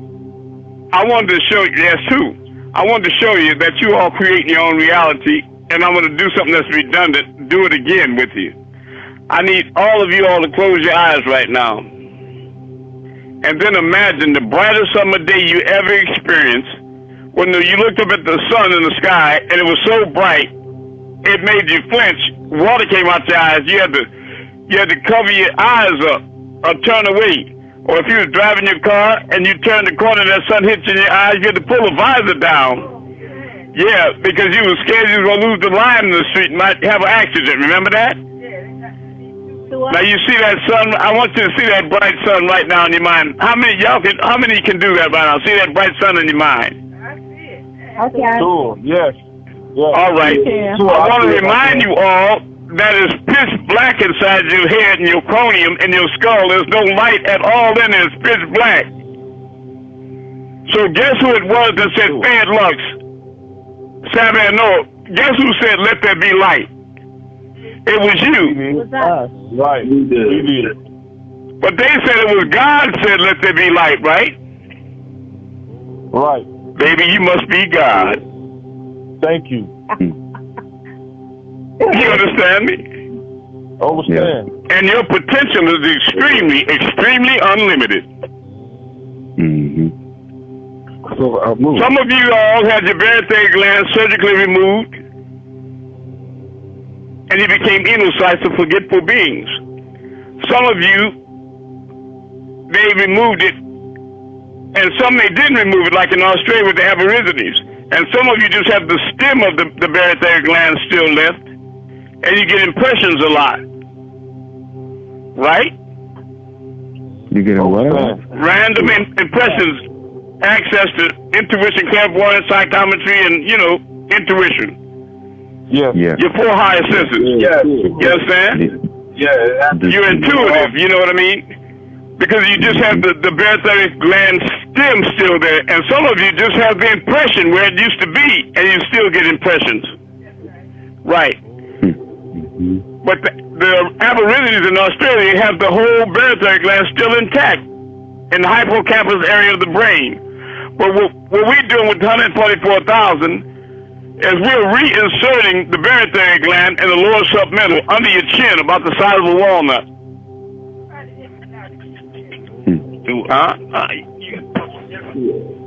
I wanted to show you, yes, too. I wanted to show you that you all create your own reality, and I'm going to do something that's redundant. Do it again with you. I need all of you all to close your eyes right now. And then imagine the brightest summer day you ever experienced when you looked up at the sun in the sky and it was so bright, it made you flinch. Water came out your eyes. You had to cover your eyes up or turn away. Or if you was driving your car and you turned the corner and that sun hit you in your eyes, you had to pull the visor down. Yeah, because you were scared you were going to lose the line in the street and might have an accident. Remember that? Now you see that sun. I want you to see that bright sun right now in your mind. How many can do that right now? See that bright sun in your mind? Okay. Sure. Yes. All right. Yeah. So I want to remind you all that it's pitch black inside your head and your cranium and your skull. There's no light at all in there. It's pitch black. So guess who it was that said bad lucks? Samuel, no. Guess who said let there be light? It was you. Was that? Right. We did. But they said it was God said let there be light, right? Right. Baby, you must be God. Thank you. You understand me? Understand. And your potential is extremely, extremely unlimited. So Some of you all had your barytheric gland surgically removed, and you became enocytes of forgetful beings. Some of you, they removed it, and some they didn't remove it, like in Australia with the Aborigines. And some of you just have the stem of the barytheric gland still left, and you get impressions a lot. Right? You get a what? Random impressions, access to intuition, clairvoyance, psychometry, and, intuition. Yes. Yeah. Your four higher senses. Yes. You understand? Yeah. You're intuitive, you know what I mean? Because you just have the barytheric gland stem still there, and some of you just have the impression where it used to be, and you still get impressions. Right. But the Aborigines in Australia have the whole barytheric gland still intact in the hippocampus area of the brain. But what we're doing with 144,000 is we're reinserting the barytheric gland in the lower submental under your chin, about the size of a walnut.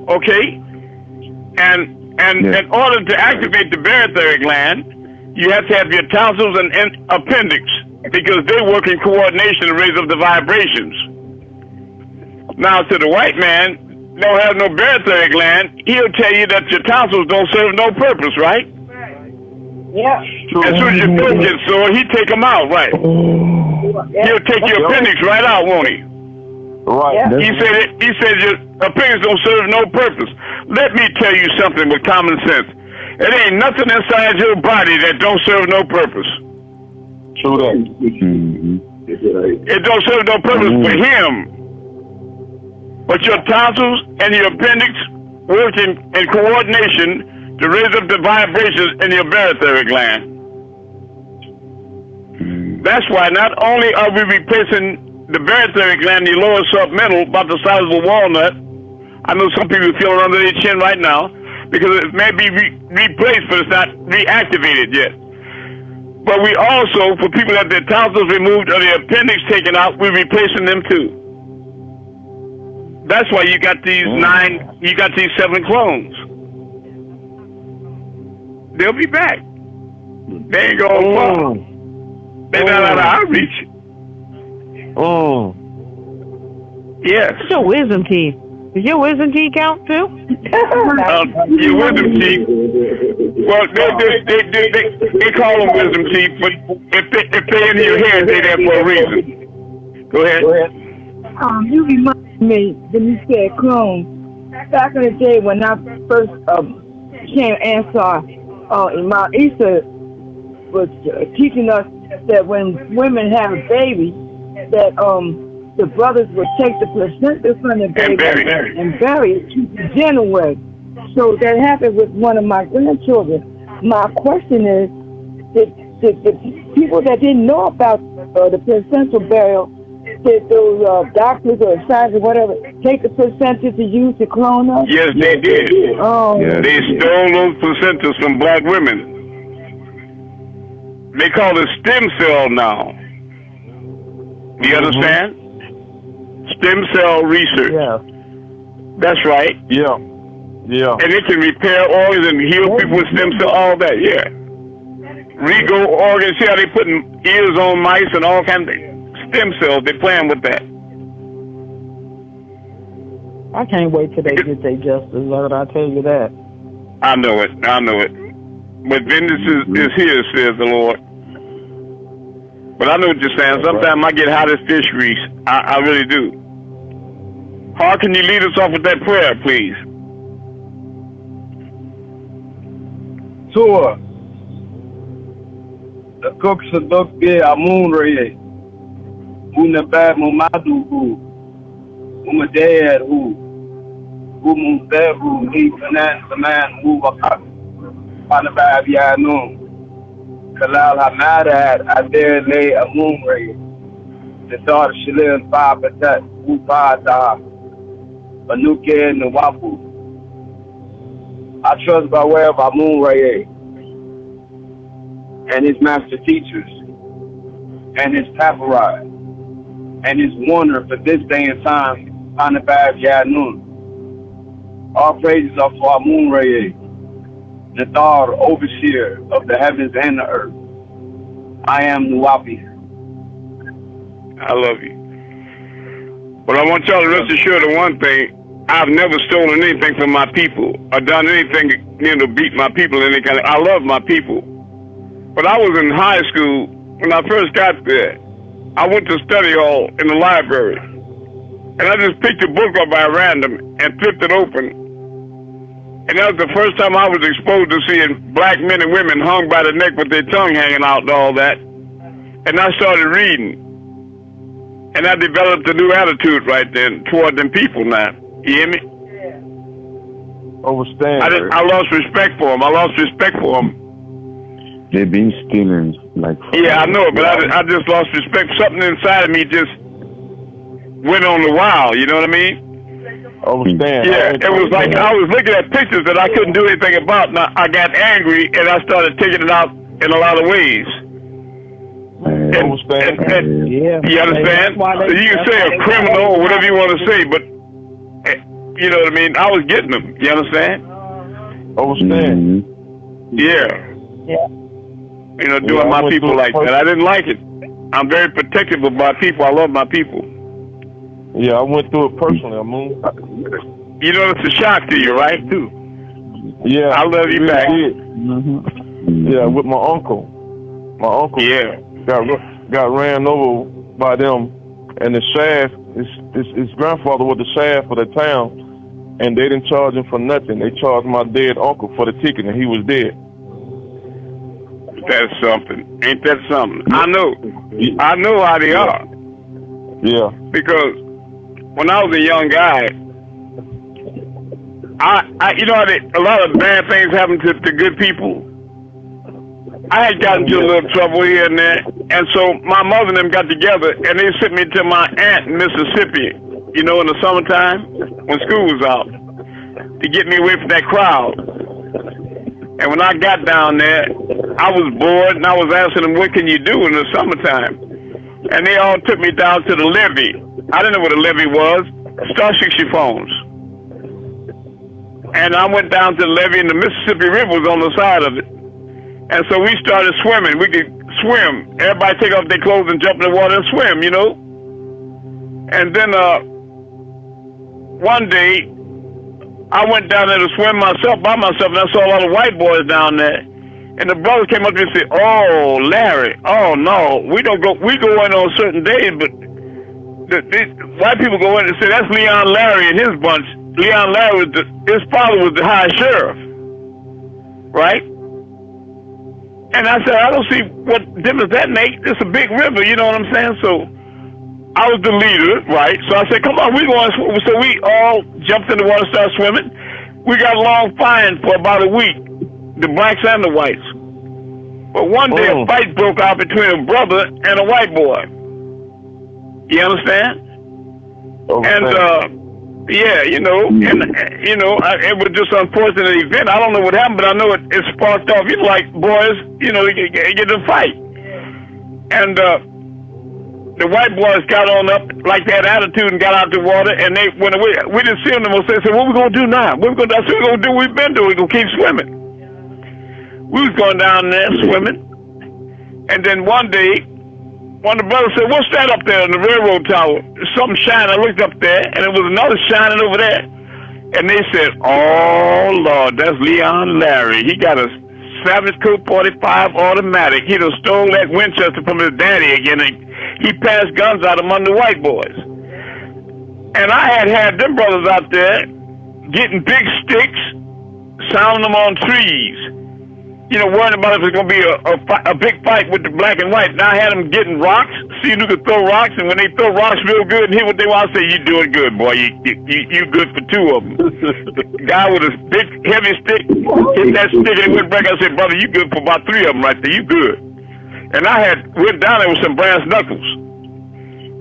Okay, and in order to activate the barytheric gland, you have to have your tonsils and appendix, because they work in coordination to raise up the vibrations. Now, to the white man, don't have no barytheric gland, he'll tell you that your tonsils don't serve no purpose, right? Yeah. As soon as your throat gets sore, he take them out, right? He'll take your appendix right out, won't he? Right. He said your appendix don't serve no purpose. Let me tell you something with common sense. It ain't nothing inside your body that don't serve no purpose. True that. It don't serve no purpose for him. But your tonsils and your appendix work in coordination to raise up the vibrations in your barytheric gland. That's why not only are we replacing the barytheric gland in your lower submental, about the size of a walnut. I know some people feel it under their chin right now, because it may be replaced, but it's not reactivated yet. But we also, for people that have their tonsils removed or their appendix taken out, we're replacing them too. That's why you got these 7 clones. They'll be back. They ain't going far. They're not out of outreach. Yes. What's your wisdom teeth? Does your wisdom teeth count too? Your wisdom teeth. Well, they call them wisdom teeth, but if they're in your head, they're there for a reason. Go ahead. You remind me when you said clone. Back in the day when I first became Ansar, Imam Isa was teaching us that when women have a baby, that the brothers would take the placenta from the baby and bury it to the January. So that happened with one of my grandchildren. My question is, did the people that didn't know about the placental burial, did those doctors or scientists, whatever, take the placenta to use to clone us? Yes, they did. Oh. Yes. They stole those placentas from black women. They call it stem cell now. Do you understand? Stem cell research. Yeah. That's right. Yeah. Yeah. And it can repair organs and heal people with stem cell, all that, yeah. Regrow organs, see how they putting ears on mice and all kinds of stem cells, they playing with that. I can't wait till they get their justice, Lord, I tell you that. I know it. But vengeance is his, says the Lord. But I know what you're saying. Sometimes I get hot as fish grease. I really do. How can you lead us off with that prayer, please? Tour. The cooks of the Amun-Rayay. Munabad Mumadu who. Mumadad who. Mumadad he finance the man who wakat. Panabab Yanum. Kalal Hamadad Adair lay Amun-Rayay. The daughter Shalil Babatat Upata. Banuke Nawapu. I trust by way of Amun-Rayay and his master teachers and his paparazzi and his warner for this day and time, Panabab Yanun. All praises are for Amun-Rayay, the Thar, overseer of the heavens and the earth. I am Nuwapi. I love you. But I want y'all to rest assured of one thing. I've never stolen anything from my people or done anything to beat my people. I love my people. But I was in high school when I first got there. I went to study hall in the library. And I just picked a book up by random and flipped it open. And that was the first time I was exposed to seeing black men and women hung by the neck with their tongue hanging out and all that. And I started reading. And I developed a new attitude right then toward them people now. You hear me? Overstand. I lost respect for them. They've been stealing like. Yeah, I know, but I just lost respect. Something inside of me just went on the wild. You know what I mean? Overstand. Yeah, it was like I was looking at pictures that I couldn't do anything about. And I got angry and I started taking it out in a lot of ways. Overstand. Yeah. You understand? You can say a criminal or whatever you want to say, but you know what I mean? I was getting them. You understand? Overstand. Yeah. Yeah. You know, doing my people like that. I didn't like it. I'm very protective of my people. I love my people. Yeah, I went through it personally. You know, it's a shock to you, right? Too. Yeah. I love you back. Yeah, with my uncle. My uncle. Yeah. Got ran over by them, and the sheriff, his grandfather was the sheriff of the town, and they didn't charge him for nothing. They charged my dead uncle for the ticket, and he was dead. That's something. Ain't that something? I know how they are. Yeah. Because when I was a young guy, I you know how a lot of bad things happen to good people. I had gotten into a little trouble here and there, and so my mother and them got together, and they sent me to my aunt in Mississippi, you know, in the summertime, when school was out, to get me away from that crowd. And when I got down there, I was bored, and I was asking them, what can you do in the summertime? And they all took me down to the levee. I didn't know what a levee was. Starship phones. And I went down to the levee, and the Mississippi River was on the side of it. And so we started swimming. We could swim. Everybody take off their clothes and jump in the water and swim, you know. And then one day, I went down there to swim by myself, and I saw a lot of white boys down there. And the brothers came up to me and said, "Oh, Larry, oh no, we don't go. We go in on certain days, but the white people go in and say that's Leon Larry and his bunch. Leon Larry his father was the high sheriff, right?" And I said, "I don't see what difference that makes. It's a big river, you know what I'm saying?" So I was the leader, right? So I said, "Come on, we going." So we all jumped in the water, started swimming. We got along fine for about a week. The blacks and the whites. But one day a fight broke out between a brother and a white boy. You understand? Okay. And yeah, you know, and you know, it was just an unfortunate event. I don't know what happened, but I know it sparked off. You know, like boys, you know, get to fight, and the white boys got on up like that attitude and got out the water, and they went away. We didn't see them no more. So they said, "What we gonna do now? What we gonna do? That's what we gonna do. We've been doing. We gonna keep swimming." We was going down there swimming, and then one day, one of the brothers said, "What's that up there in the railroad tower? Something shining." I looked up there, and it was another shining over there. And they said, "Oh, Lord, that's Leon Larry. He got a Savage Coat 45 automatic. He done stole that Winchester from his daddy again, and he passed guns out among the white boys." And I had them brothers out there getting big sticks, sounding them on trees. You know, worrying about if it's going to be a big fight with the black and white. Now I had them getting rocks, seeing who could throw rocks, and when they throw rocks real good and hit what they want, I say, "You doing good, boy. You good for two of them." The guy with a big, heavy stick hit that stick and it went back. I said, "Brother, you good for about three of them right there. You good." And I went down there with some brass knuckles.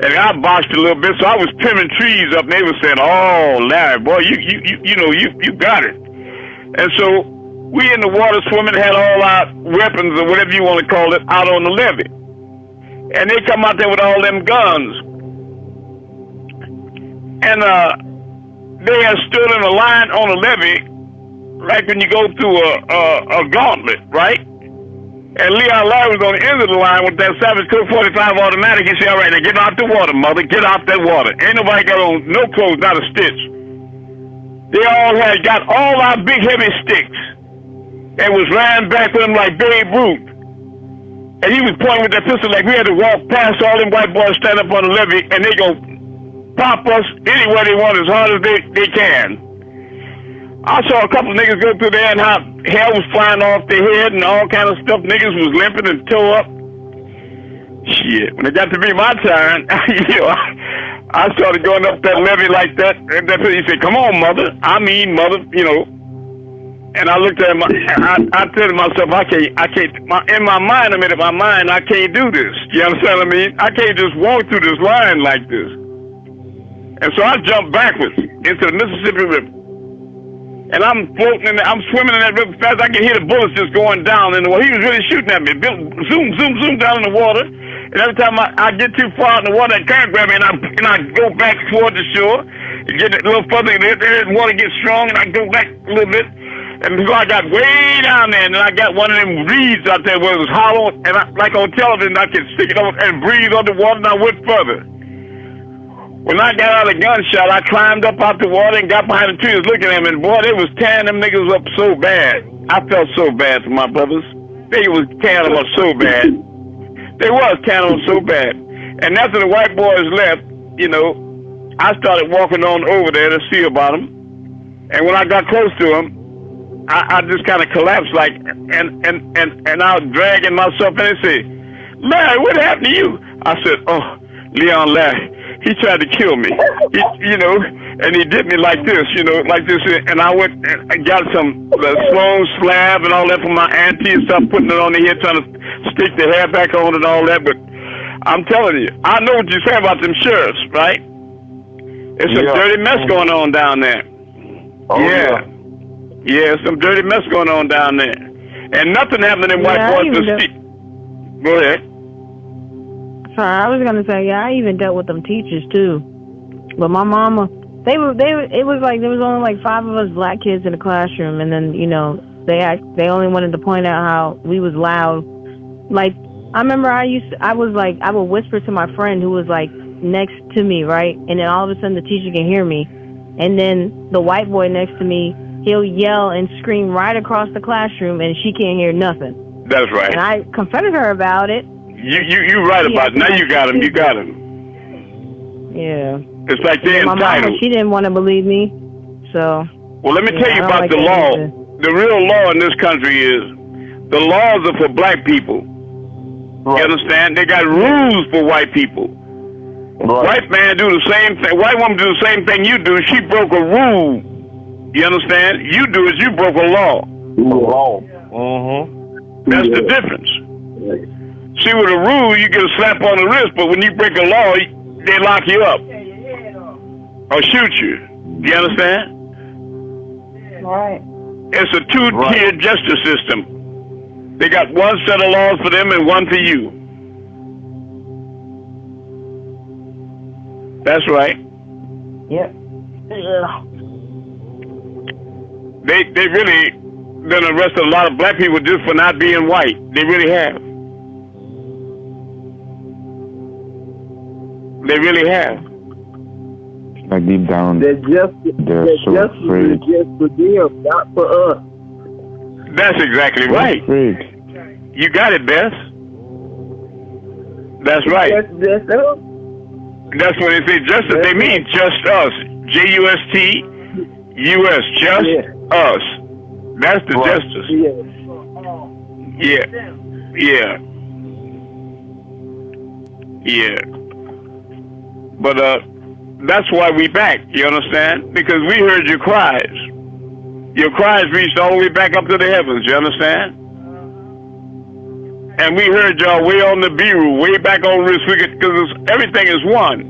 And I boxed a little bit, so I was trimming trees up, and they were saying, "Oh, Larry, boy, you got it." And so we in the water swimming, had all our weapons or whatever you want to call it out on the levee. And they come out there with all them guns. And they had stood in a line on the levee, like when you go through a gauntlet, right? And Leon Larry was on the end of the line with that Savage Coat 45 automatic. He said, "All right, now get out the water, mother. Get out that water. Ain't nobody got on no clothes, not a stitch." They all had got all our big heavy sticks and was ran back with him like Babe Ruth. And he was pointing with that pistol like we had to walk past all them white boys stand up on the levee, and they go pop us anywhere they want as hard as they can. I saw a couple of niggas go through there and how hair was flying off their head and all kind of stuff. Niggas was limping and toe up. Shit, when it got to be my turn, you know, I started going up that levee like that. And he said, "Come on, mother." I mean, mother, you know. And I looked at him, I said to myself, I can't, in my mind, I can't do this. You understand what I mean? I can't just walk through this line like this. And so I jumped backwards into the Mississippi River. And I'm floating in there, I'm swimming in that river fast. I can hear the bullets just going down in the water. He was really shooting at me. Zoom, zoom, zoom down in the water. And every time I get too far in the water, that current grab me, and I go back toward the shore. And get a little further, and the water gets strong, and I go back a little bit. And so I got way down there, and then I got one of them reeds out there where it was hollow, and like on television, I could stick it over and breathe underwater, and I went further. When I got out of the gunshot, I climbed up out the water and got behind the trees looking at them, and boy, they was tearing them niggas up so bad. I felt so bad for my brothers. They was tearing them up so bad. They was tearing them up so bad. And after the white boys left, you know, I started walking on over there to see about them. And when I got close to them, I just kind of collapsed, like, and I was dragging myself, and they said, "Larry, what happened to you?" I said, "Oh, Leon Larry, he tried to kill me, you know, and he did me like this, you know, like this." And I went and I got some Sloan slab and all that from my auntie and stuff, putting it on the head, trying to stick the hair back on and all that. But I'm telling you, I know what you're saying about them sheriffs, right? It's a dirty mess going on down there. Oh, yeah. Yeah, some dirty mess going on down there. And nothing happened in white boys to Go ahead. Sorry, I was gonna say, I even dealt with them teachers too. But my mama, it was like there was only like 5 of us black kids in the classroom, and then, you know, they only wanted to point out how we was loud. Like, I remember I would whisper to my friend who was like next to me, right? And then all of a sudden the teacher can hear me. And then the white boy next to me, he'll yell and scream right across the classroom, and she can't hear nothing. That's right. And I confronted her about it. You right about it. Now you got him. You got him. Yeah. It's like they're entitled. My mama, she didn't want to believe me, so. Well, let me tell you about the law. The real law in this country is the laws are for black people. Right. You understand? They got rules for white people. Right. White man do the same thing. White woman do the same thing you do. She broke a rule. You understand? You do is you broke a law. Law. That's the difference. See, with a rule, you get a slap on the wrist, but when you break a law, they lock you up or shoot you. You understand? Right. It's a two-tier justice system. They got one set of laws for them and one for you. That's right. Yep. Yeah. They really done arrested a lot of black people just for not being white. They really have. They really have. Like deep down, They're so afraid. Just for them, not for us. That's exactly right. Afraid. You got it, Bess. That's right. That's us. That's when they say justice. They mean just us. J-U-S-T-U-S. Just us. That's the justice. Yeah. But that's why we back. You understand? Because we heard your cries. Your cries reached all the way back up to the heavens. You understand? And we heard y'all way on the bureau, way back on this wicked, because everything is one.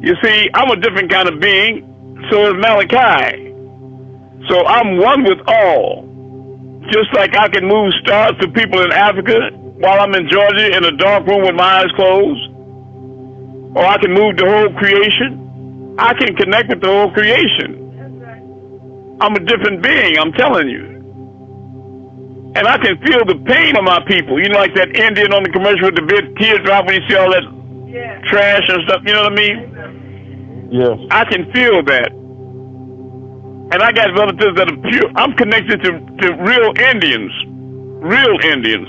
You see, I'm a different kind of being, so is Malachi. So I'm one with all. Just like I can move stars to people in Africa while I'm in Georgia in a dark room with my eyes closed. Or I can move the whole creation. I can connect with the whole creation. I'm a different being, I'm telling you. And I can feel the pain of my people. You know, like that Indian on the commercial with the big teardrop when you see all that trash and stuff, you know what I mean? Yes. I can feel that. And I got relatives that are pure. I'm connected to real Indians. Real Indians.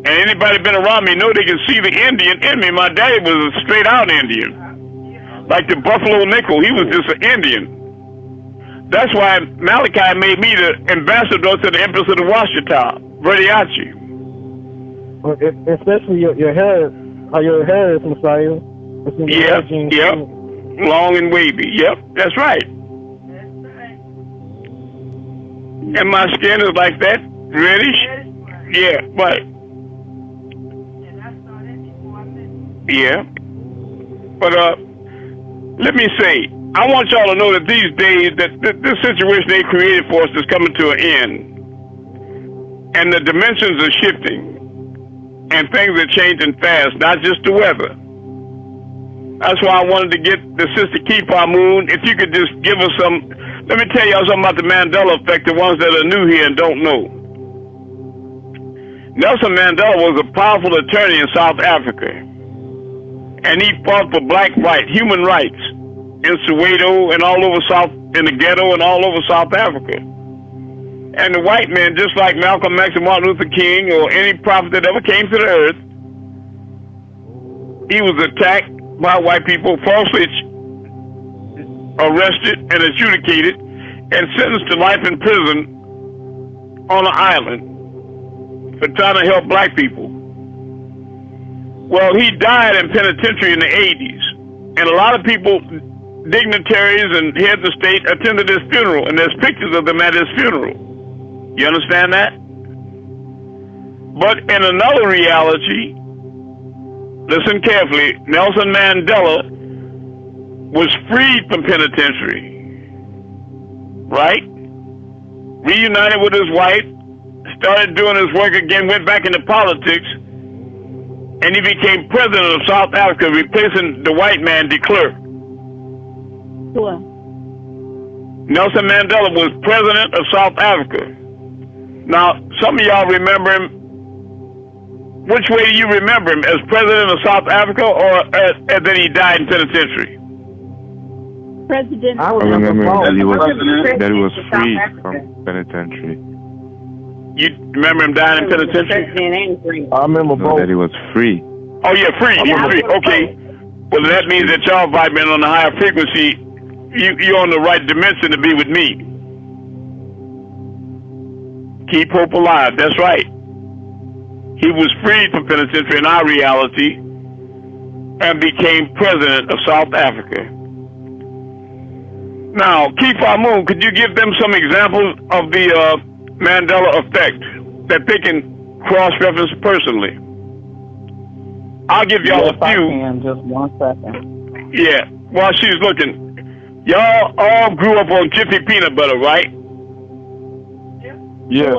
And anybody been around me know they can see the Indian in me. My daddy was a straight out Indian. Like the Buffalo Nickel, he was just an Indian. That's why Malachi made me the ambassador to the Empress of the Washita, Verdiachi. Well, especially your hair, how your hair is, Messiah. Yep. Long and wavy. Yep, that's right. And my skin is like that, reddish. Yeah, right. Yeah. But let me say, I want y'all to know that these days, that this situation they created for us is coming to an end. And the dimensions are shifting. And things are changing fast, not just the weather. That's why I wanted to get the sister Keep Our Moon. If you could just give us some, let me tell y'all something about the Mandela effect, the ones that are new here and don't know. Nelson Mandela was a powerful attorney in South Africa. And he fought for black rights, human rights, in Soweto and all over South, in the ghetto and all over South Africa. And the white men, just like Malcolm X and Martin Luther King or any prophet that ever came to the earth, he was attacked by white people, falsely arrested and adjudicated and sentenced to life in prison on an island for trying to help black people. Well, he died in penitentiary in the 80s, and a lot of people, dignitaries and heads of state, attended his funeral, and there's pictures of them at his funeral. You understand that? But in another reality, listen carefully, Nelson Mandela was freed from penitentiary, right? Reunited with his wife, started doing his work again, went back into politics, and he became president of South Africa, replacing the white man, de Klerk. Sure. Nelson Mandela was president of South Africa. Now, some of y'all remember him. Which way do you remember him? As president of South Africa or that he died in penitentiary? President. I remember that he was free from penitentiary. You remember him dying in penitentiary? I remember both. That he was free. Oh, yeah, free. Free. Okay. Well, that means that y'all vibrating on a higher frequency. You're on the right dimension to be with me. Keep hope alive. That's right. He was freed from penitentiary in our reality and became president of South Africa. Now, Keep Our Moon, could you give them some examples of the Mandela effect that they can cross-reference personally? I'll give y'all Yes, a few. I can. Just 1 second. Yeah, while she's looking. Y'all all grew up on Jiffy peanut butter, right? Yeah.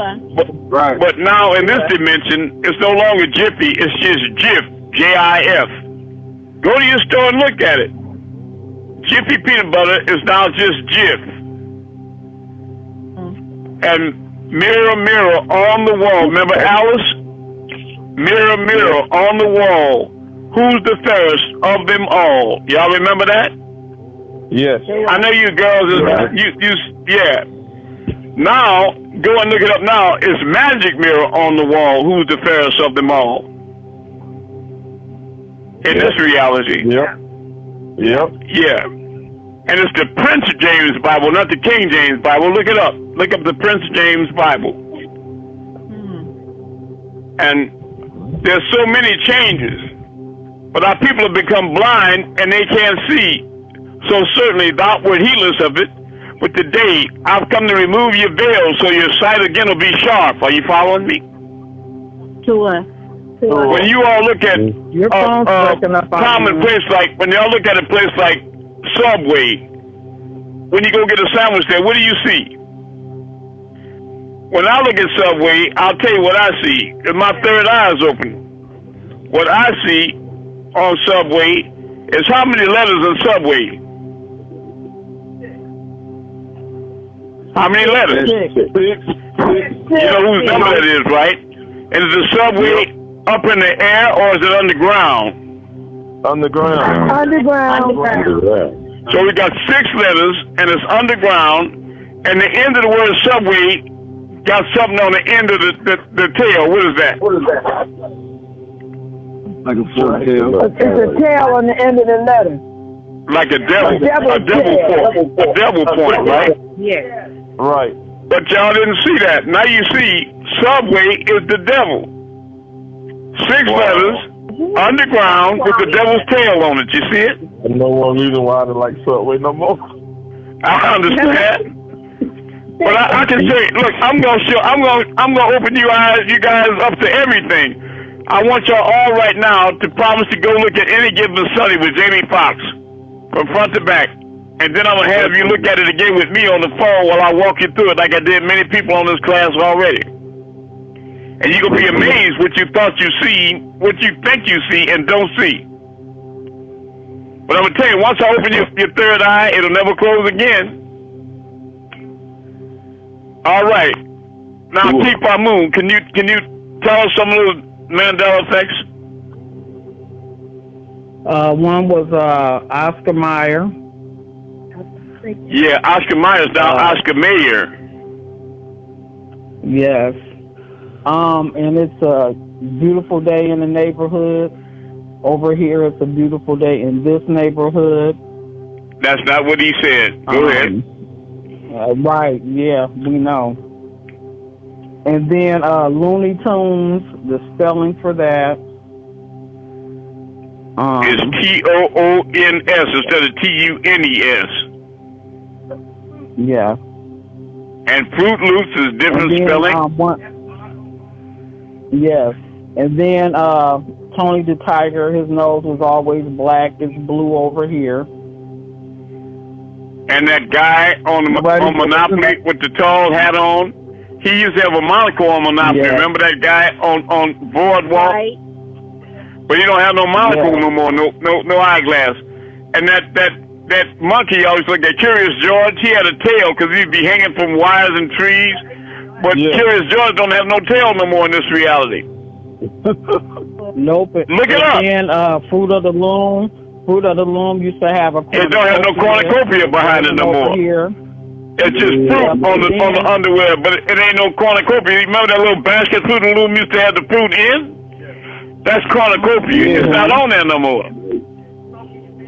Right. But now in this dimension, it's no longer Jiffy, it's just Jif, J-I-F. Go to your store and look at it. Jiffy peanut butter is now just Jif. And mirror, mirror on the wall. Remember Alice? Mirror, mirror on the wall. Who's the fairest of them all? Y'all remember that? Yes. I know you girls, yeah. Now, go and look it up now. It's magic mirror on the wall. Who's the fairest of them all? In this reality. Yep. Yep. Yeah. And it's the Prince James Bible, not the King James Bible. Look it up. Look up the Prince James Bible. And there's so many changes. But our people have become blind and they can't see. So certainly the outward healers of it. But today, I've come to remove your veil so your sight again will be sharp. Are you following me? To what? When you all look at Your phone's breaking up on common you. place like, when y'all look at a place like Subway, when you go get a sandwich there, what do you see? When I look at Subway, I'll tell you what I see. My third eye is open. What I see on Subway is how many letters in Subway? How many letters? Six. You know whose number that is, right? And is the Subway up in the air or is it underground? Underground. So we got 6 letters and it's underground, and the end of the word Subway got something on the end of the tail. What is that? Like a fork tail. It's a tail on the end of the letter. Like a devil point, right? Yeah. Right. But y'all didn't see that. Now you see, Subway is the devil. 6 letters, underground, with the devil's tail on it. You see it? And no one reason why I don't like Subway no more. I understand. But I can say, look, I'm gonna open you guys up to everything. I want y'all all right now to promise to go look at Any Given Sunday with Jamie Foxx from front to back. And then I'm going to have you look at it again with me on the phone while I walk you through it like I did many people on this class already. And you're going to be amazed what you thought you see, what you think you see and don't see. But I'm going to tell you, once I open your third eye, it'll never close again. All right. Now, Keep Our Moon, can you tell us some of those Mandela effects? One was Oscar Mayer. Yeah, Oscar Mayer's now Oscar Mayer. Yes. And it's a beautiful day in the neighborhood. Over here, it's a beautiful day in this neighborhood. That's not what he said. Go ahead. Right, yeah, we know. And then Looney Tunes, the spelling for that. It's T-O-O-N-S instead of T-U-N-E-S. Yeah. And Fruit Loops is different then, spelling? Yes. And then Tony the Tiger, his nose was always black. It's blue over here. And that guy on Monopoly with the tall hat on, he used to have a monocle on Monopoly. Yeah. Remember that guy on Boardwalk? Right. But he don't have no monocle no more, no eyeglass. And that monkey always looked at Curious George. He had a tail because he'd be hanging from wires and trees. But Curious George don't have no tail no more in this reality. Nope. Look it up. And Fruit of the Loom. Fruit of the Loom used to have a. It don't have no cornucopia behind it no more. Here. It's just fruit on the underwear, but it ain't no cornucopia. Remember that little basket Fruit of the Loom used to have the fruit in? That's cornucopia. It's not on there no more.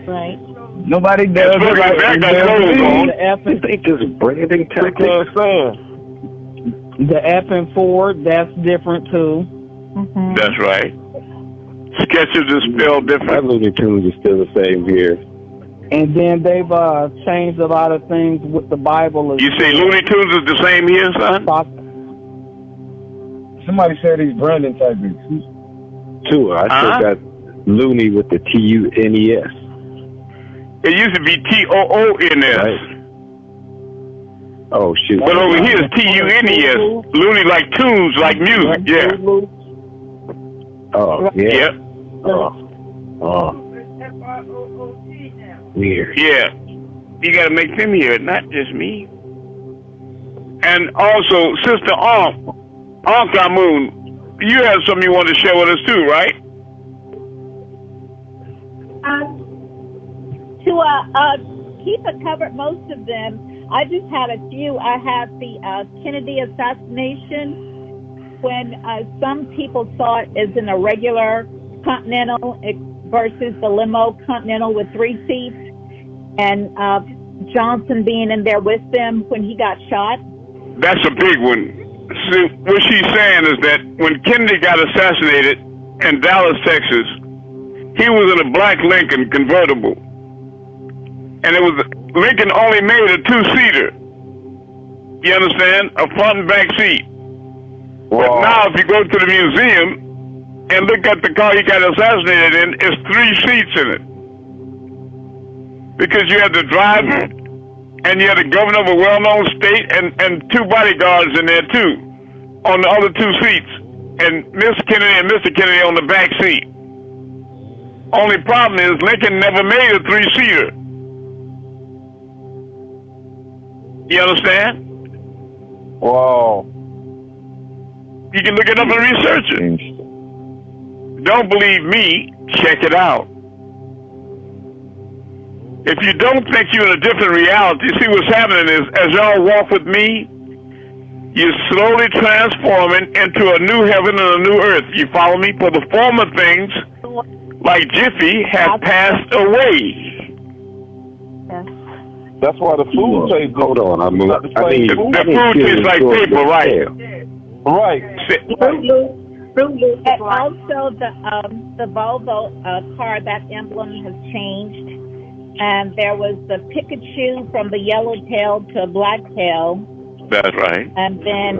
Right. Nobody does it like back The branding tactics. The F and Ford, that's different too. Mm-hmm. That's right. Sketches is spelled different. Looney Tunes is still the same here. And then they've changed a lot of things with the Bible. You say Looney Tunes is the same here, son? Somebody said he's branding tactics. Two. I still got Looney with the T-U-N-E-S. It used to be T-O-O-N-S. Right. Oh, shoot. But over here it's T-U-N-E-S. Looney like tunes, like music, yeah. Oh, yeah. Yeah. Oh. Weird. Yeah. You gotta make them hear it, not just me. And also, Sister Ankh Amun, you have something you want to share with us too, right? To keep it covered, most of them. I just had a few. I had the Kennedy assassination, when some people saw it as an irregular Continental versus the limo Continental with 3 seats, and Johnson being in there with them when he got shot. That's a big one. See, what she's saying is that when Kennedy got assassinated in Dallas, Texas, he was in a black Lincoln convertible. And it was, Lincoln only made a 2-seater. You understand? A front and back seat. Wow. But now if you go to the museum and look at the car he got assassinated in, it's 3 seats in it. Because you had the driver, and you had the governor of a well-known state, and 2 bodyguards in there too, on the other 2 seats. And Miss Kennedy and Mr. Kennedy on the back seat. Only problem is Lincoln never made a 3-seater. You understand? Wow. You can look it up and research it. Don't believe me, check it out. If you don't think you're in a different reality, see what's happening is, as y'all walk with me, you're slowly transforming into a new heaven and a new earth. You follow me? For the former things, like Jiffy, have passed away. That's why the food tastes good. Hold on, the food tastes like paper, right? Right. And also the Volvo car, that emblem has changed. And there was the Pikachu from the yellow tail to black tail. That's right. And then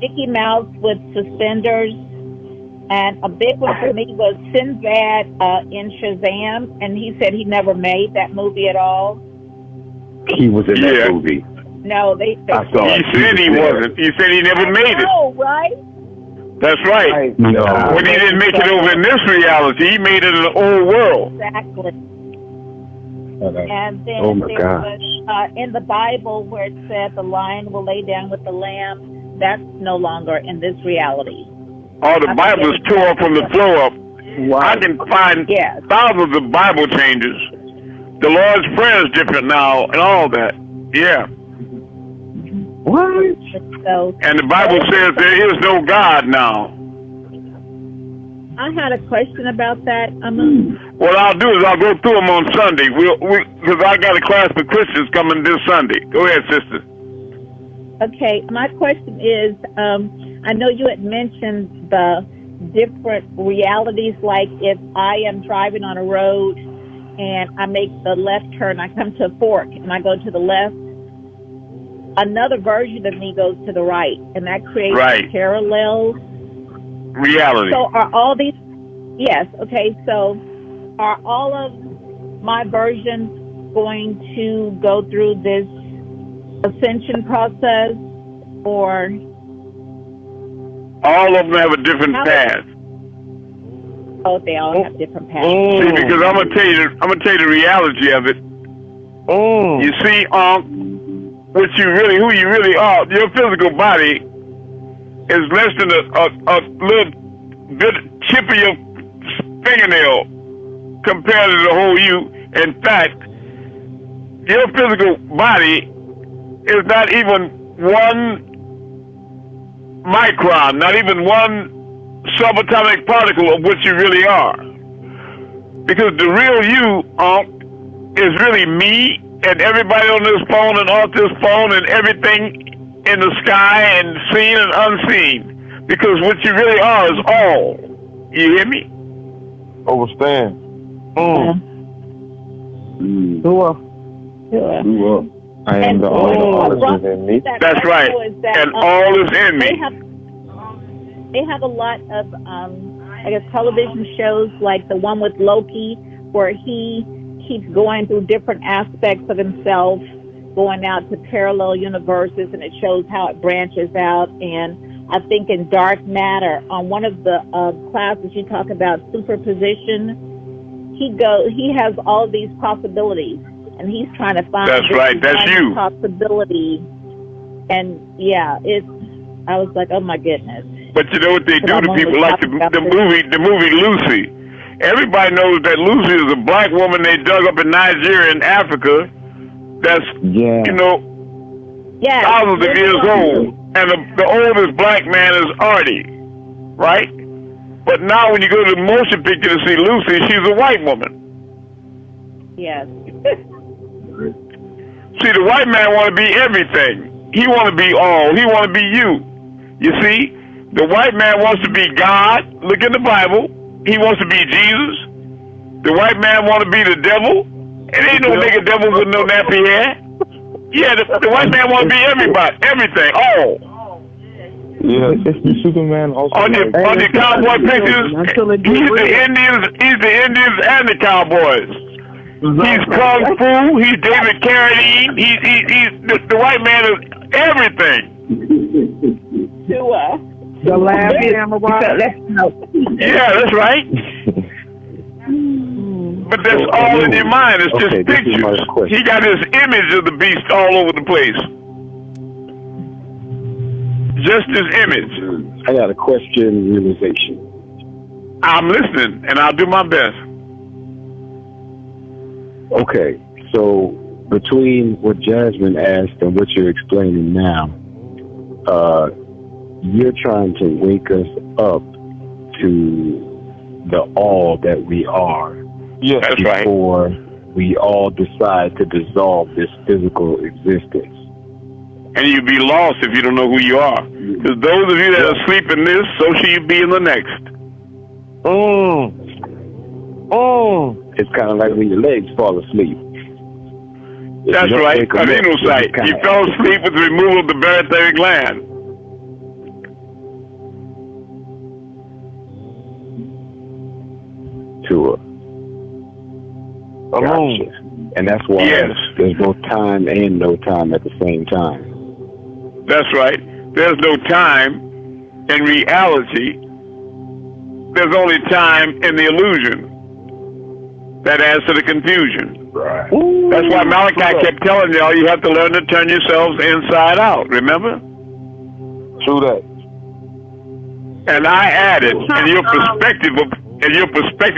Mickey Mouse with suspenders. And a big one for me was Sinbad in Shazam. And he said he never made that movie at all. He was in that movie. No, I saw he said he wasn't. He said he never made it. Oh, right? That's right. No. When he didn't make it over in this reality, he made it in the old world. Exactly. And then oh my there God. was in the Bible where it said the lion will lay down with the lamb. That's no longer in this reality. Oh, the Bible's tore from the floor up. Wow. I can find thousands of Bible changes. The Lord's Prayer is different now and all that. Yeah. What? So, and the Bible says there is no God now. I had a question about that. What I'll do is I'll go through them on Sunday. Because I got a class for Christians coming this Sunday. Go ahead, sister. Okay, my question is, I know you had mentioned the different realities, like if I am driving on a road and I make the left turn, I come to a fork and I go to the left, another version of me goes to the right, and that creates a parallel reality. So are all these, yes, okay, so are all of my versions going to go through this ascension process, or? All of them have a different path. Oh, they all have different paths. See, because I'm gonna tell you the reality of it. You see, who you really are. Your physical body is less than a little bit chip of your fingernail compared to the whole you. In fact, your physical body is not even 1 micron, not even 1 subatomic particle of what you really are. Because the real you, is really me and everybody on this phone and off this phone and everything in the sky and seen and unseen. Because what you really are is all. You hear me? Understand. I am the all is in me. That's right. And all is in me. They have a lot of I guess, television shows like the one with Loki, where he keeps going through different aspects of himself, going out to parallel universes, and it shows how it branches out. And I think in Dark Matter, on one of the classes you talk about superposition, he has all of these possibilities, and he's trying to find That's possibility. And yeah, I was like, oh my goodness. But you know what they do to people, like the movie Lucy. Everybody knows that Lucy is a black woman they dug up in Nigeria and Africa that's, thousands of years old. And the oldest black man is Artie, right? But now when you go to the motion picture to see Lucy, she's a white woman. Yes. See, the white man want to be everything. He want to be all. He want to be you. You see? The white man wants to be God. Look in the Bible. He wants to be Jesus. The white man want to be the devil. It ain't no nigga devil with no nappy hair. Yeah, the white man want to be everybody, everything, all. Yeah, it's the Superman also. On your cowboy pictures, he's the Indians and the cowboys. He's Kung Fu, he's David Carradine, he's the white man is everything. The last samurai. Yeah, that's right. But that's all in your mind. It's just pictures. He got his image of the beast all over the place. Just his image. I got a question, realization. I'm listening, and I'll do my best. Okay, so between what Jasmine asked and what you're explaining now, you're trying to wake us up to the all that we are. Yes, that's right. Before we all decide to dissolve this physical existence. And you'd be lost if you don't know who you are. Because those of you that are asleep in this, so shall you be in the next. It's kind of like when your legs fall asleep. That's right. Adenocyte. You fell asleep with the removal of the barytheric gland. Gotcha. And that's why there's no time and no time at the same time. That's right. There's no time in reality. There's only time in the illusion. That adds to the confusion. Right. That's why Malachi kept telling y'all you have to learn to turn yourselves inside out. Remember? True that. And I added in your perspective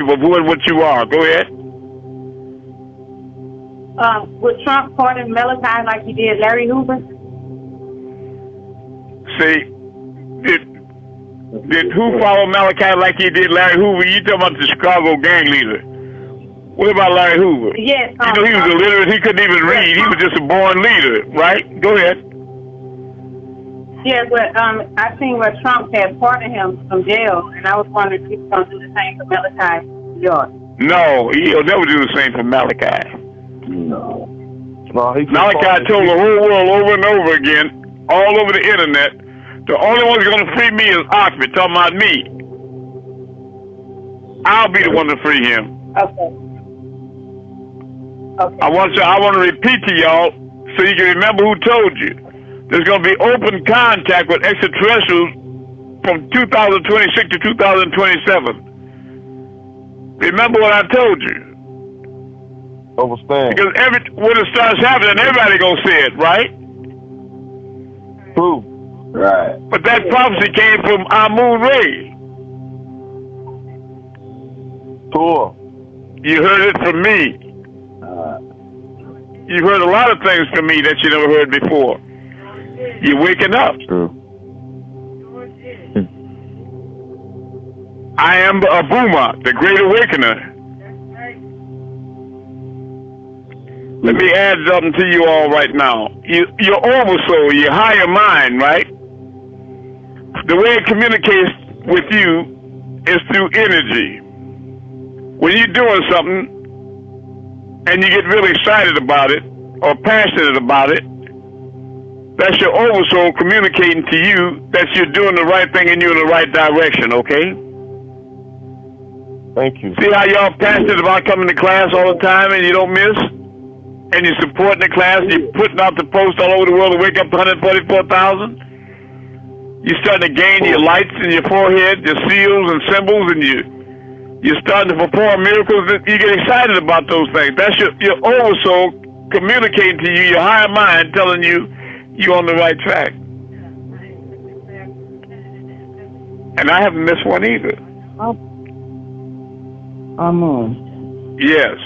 of who and what you are. Go ahead. Would Trump pardon Malachi like he did Larry Hoover? See, did who follow Malachi like he did Larry Hoover? You talking about the Chicago gang leader? What about Larry Hoover? Yes. You know he was illiterate. He couldn't even read. He was just a born leader, right? Go ahead. Yes, but I seen where Trump had pardoned him from jail, and I was wondering if he's going to do the same for Malachi York. No, he'll never do the same for Malachi. No, Malachi told the whole world over and over again, all over the internet, the only one who's going to free me is Ahmed, talking about me. I'll be the one to free him. Okay. I want to repeat to y'all so you can remember who told you. There's going to be open contact with extraterrestrials from 2026 to 2027. Remember what I told you. Understand. Because when it starts happening, everybody gonna see it, right? True. Right. But that prophecy came from Amun-Rayay. Cool. You heard it from me. You've heard a lot of things from me that you never heard before. You're waking up. True. I am Aboomer, the Great Awakener. Let me add something to you all right now. Your oversoul, your higher mind, right? The way it communicates with you is through energy. When you're doing something and you get really excited about it or passionate about it, that's your oversoul communicating to you that you're doing the right thing and you're in the right direction, okay? Thank you. See how y'all passionate about coming to class all the time and you don't miss? And you're supporting the class, and you're putting out the post all over the world to wake up to 144,000? You're starting to gain your lights in your forehead, your seals and symbols, and you're starting to perform miracles. You get excited about those things. That's your oversoul communicating to you, your higher mind telling you you're on the right track. And I haven't missed one either. Yes.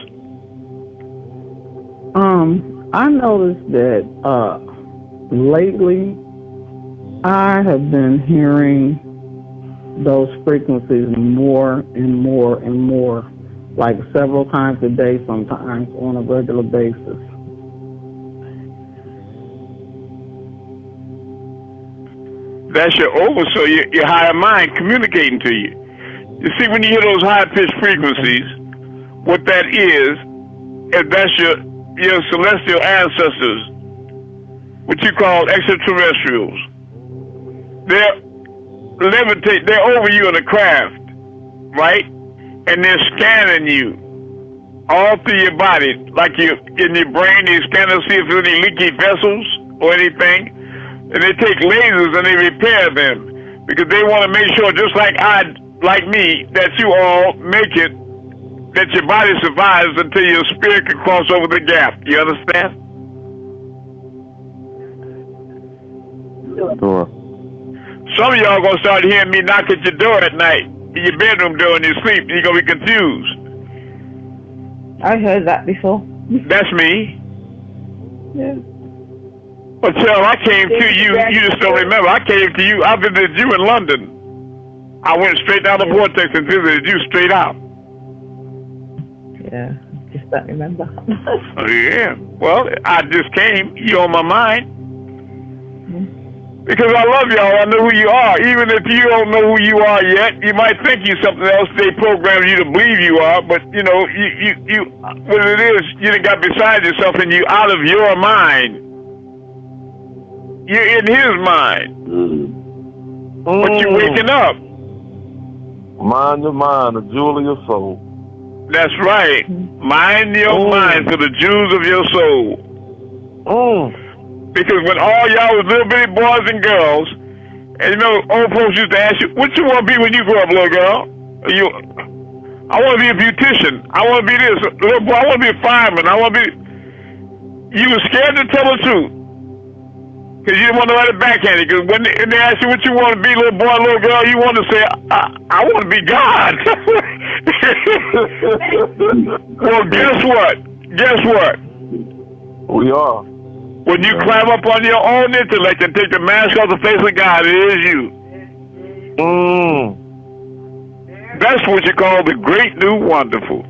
I noticed that lately I have been hearing those frequencies more and more and more, like several times a day, sometimes on a regular basis. That's your oversoul, your higher mind communicating to you. You see, when you hear those high-pitched frequencies, what that is that's your celestial ancestors, what you call extraterrestrials. They're over you in a craft, right? And they're scanning you all through your body, like in your brain. They scan to see if there's any leaky vessels or anything. And they take lasers and they repair them because they want to make sure, just like me, that you all make it, that your body survives until your spirit can cross over the gap. You understand? Sure. Some of y'all gonna start hearing me knock at your door at night, in your bedroom door, in your sleep, and you're gonna be confused. I heard that before. That's me. Yeah. Well, Cheryl, I came to you. You just don't remember. I came to you. I visited you in London. I went straight down the vortex and visited you straight out. Yeah, just don't remember. Oh, yeah. Well, I just came. You on my mind. Because I love y'all. I know who you are. Even if you don't know who you are yet, you might think you're something else. They program you to believe you are. But, you know, you what it is, you done got beside yourself and you out of your mind. You're in his mind. But you're waking up. Mind to mind, the jewel of your soul. That's right. Mind your mind for the jewels of your soul. Because when all y'all was little bitty boys and girls, and you know, old folks used to ask you, what you want to be when you grow up, little girl? I want to be a beautician. I want to be this. Little boy, I want to be a fireman. I want to be... You were scared to tell the truth. Because you didn't want to let it backhanded. Because when they ask you what you want to be, little boy, little girl, you want to say, I want to be God. Well, guess what? Guess what? We are. When you climb up on your own intellect and take the mask off the face of God, it is you. That's what you call the great new wonderful.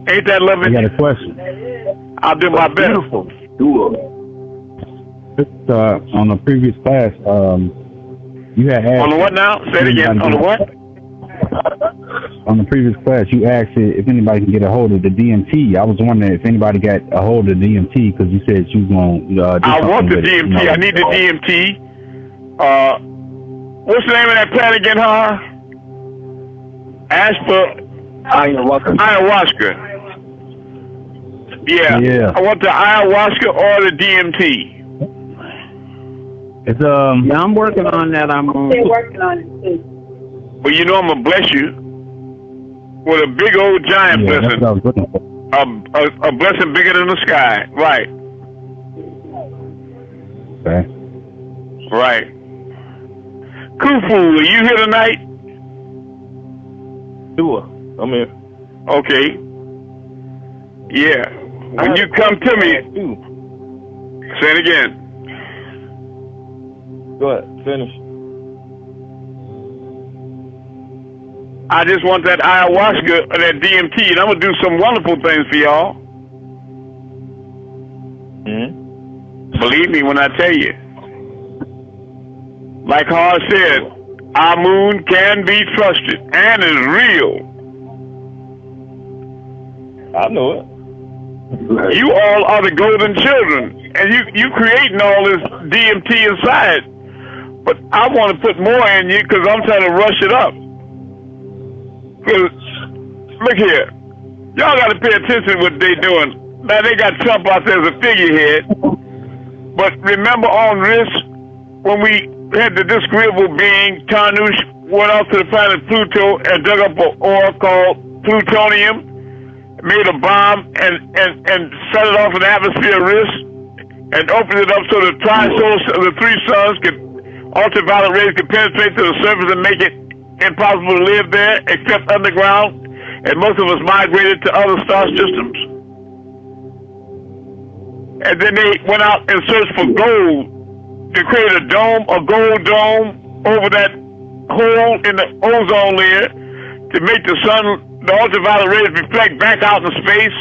Ain't that lovely? I got a question. I'll do my best. Beautiful. On the previous class, you had asked... On the what now? Say it again. On the what? On the previous class, you asked if anybody can get a hold of the DMT. I was wondering if anybody got a hold of the DMT because you said you was going to do I want the with DMT. It, you know? I need the DMT. What's the name of that plant again, huh? Ayahuasca. Yeah. I want the ayahuasca or the DMT. It's Yeah, I'm working on that. They're working on it too. Well, you know I'm gonna bless you with a big old giant blessing. That's what I was looking for. A blessing bigger than the sky. Right. Okay. Right. Khufu, are you here tonight? Sure. I'm here. Okay. Yeah. When you come to me, say it again. Go ahead. Finish. I just want that ayahuasca or that DMT, and I'm going to do some wonderful things for y'all. Believe me when I tell you. Like how I said, Amun can be trusted and is real. I know it. You all are the golden children, and you creating all this DMT inside. But I want to put more in you because I'm trying to rush it up. Cause look here, y'all got to pay attention to what they doing. Now they got Trump out there as a figurehead, but remember on this when we had the disagreeable being Tarnush went off to the planet Pluto and dug up an ore called plutonium, made a bomb and set it off in the atmosphere risk and opened it up so the the three suns could ultraviolet rays could penetrate to the surface and make it impossible to live there except underground, and most of us migrated to other star systems. And then they went out and searched for gold to create a dome, a gold dome over that hole in the ozone layer to make the sun, the ultraviolet rays reflect back out in space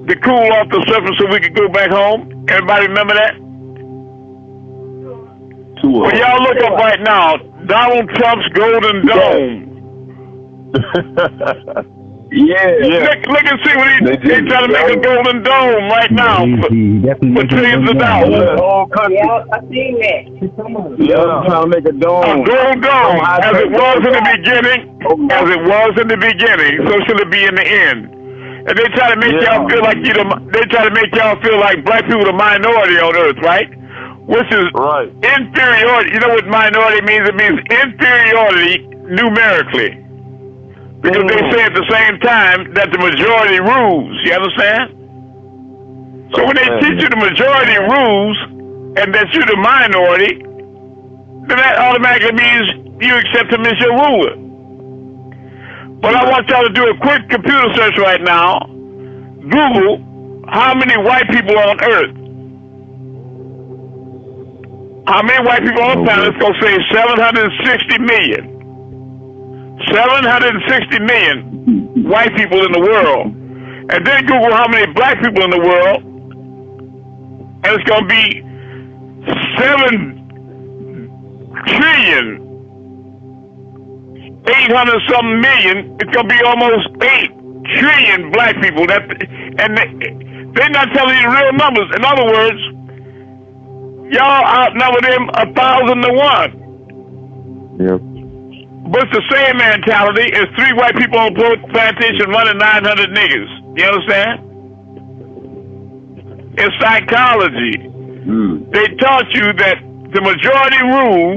to cool off the surface so we could go back home. Everybody remember that? Well, y'all look up right now, Donald Trump's golden dome. Yeah. Look and see what they trying to make a golden dome right now for trillions of dollars. Yeah, I seen that. Yeah, trying to make a dome. A gold dome, as it was in the beginning, so should it be in the end. And they try to make y'all feel like black people the minority on earth, right? Which is inferiority. You know what minority means? It means inferiority numerically. Because they say at the same time that the majority rules. You understand? So when they teach you the majority rules and that you're the minority, then that automatically means you accept him as your ruler. But I want y'all to do a quick computer search right now. Google how many white people on Earth. How many white people on the planet? It's going to say 760 million. 760 million white people in the world. And then Google how many black people in the world. And it's going to be 7 trillion 800-something million. It's going to be almost 8 trillion black people. And they're not telling you the real numbers. In other words, y'all outnumber them 1,000 to 1. Yep. But it's the same mentality as 3 white people on a plantation running 900 niggas. You understand? It's psychology. They taught you that the majority rule,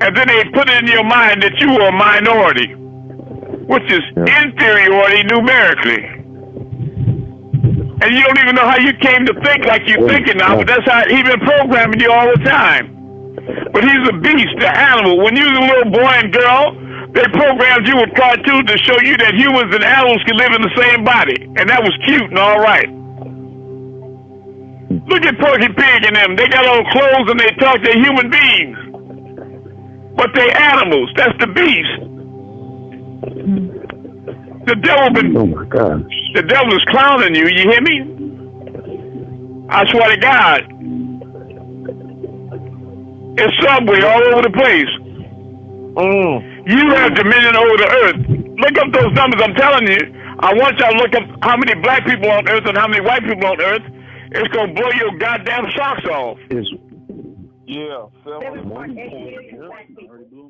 and then they put it in your mind that you are a minority, which is inferiority numerically. And you don't even know how you came to think like you're thinking now, but that's how he's been programming you all the time. But he's a beast, the animal. When you was a little boy and girl, they programmed you with cartoons to show you that humans and animals can live in the same body. And that was cute and all right. Look at Porky Pig and them. They got on clothes and they talk, they're human beings. But they're animals. That's the beast. The devil the devil is clowning you, you hear me? I swear to God. It's Subway all over the place. You have dominion over the earth. Look up those numbers, I'm telling you. I want y'all to look up how many black people on earth and how many white people on earth. It's going to blow your goddamn socks off. Yeah. 7.8 million black people.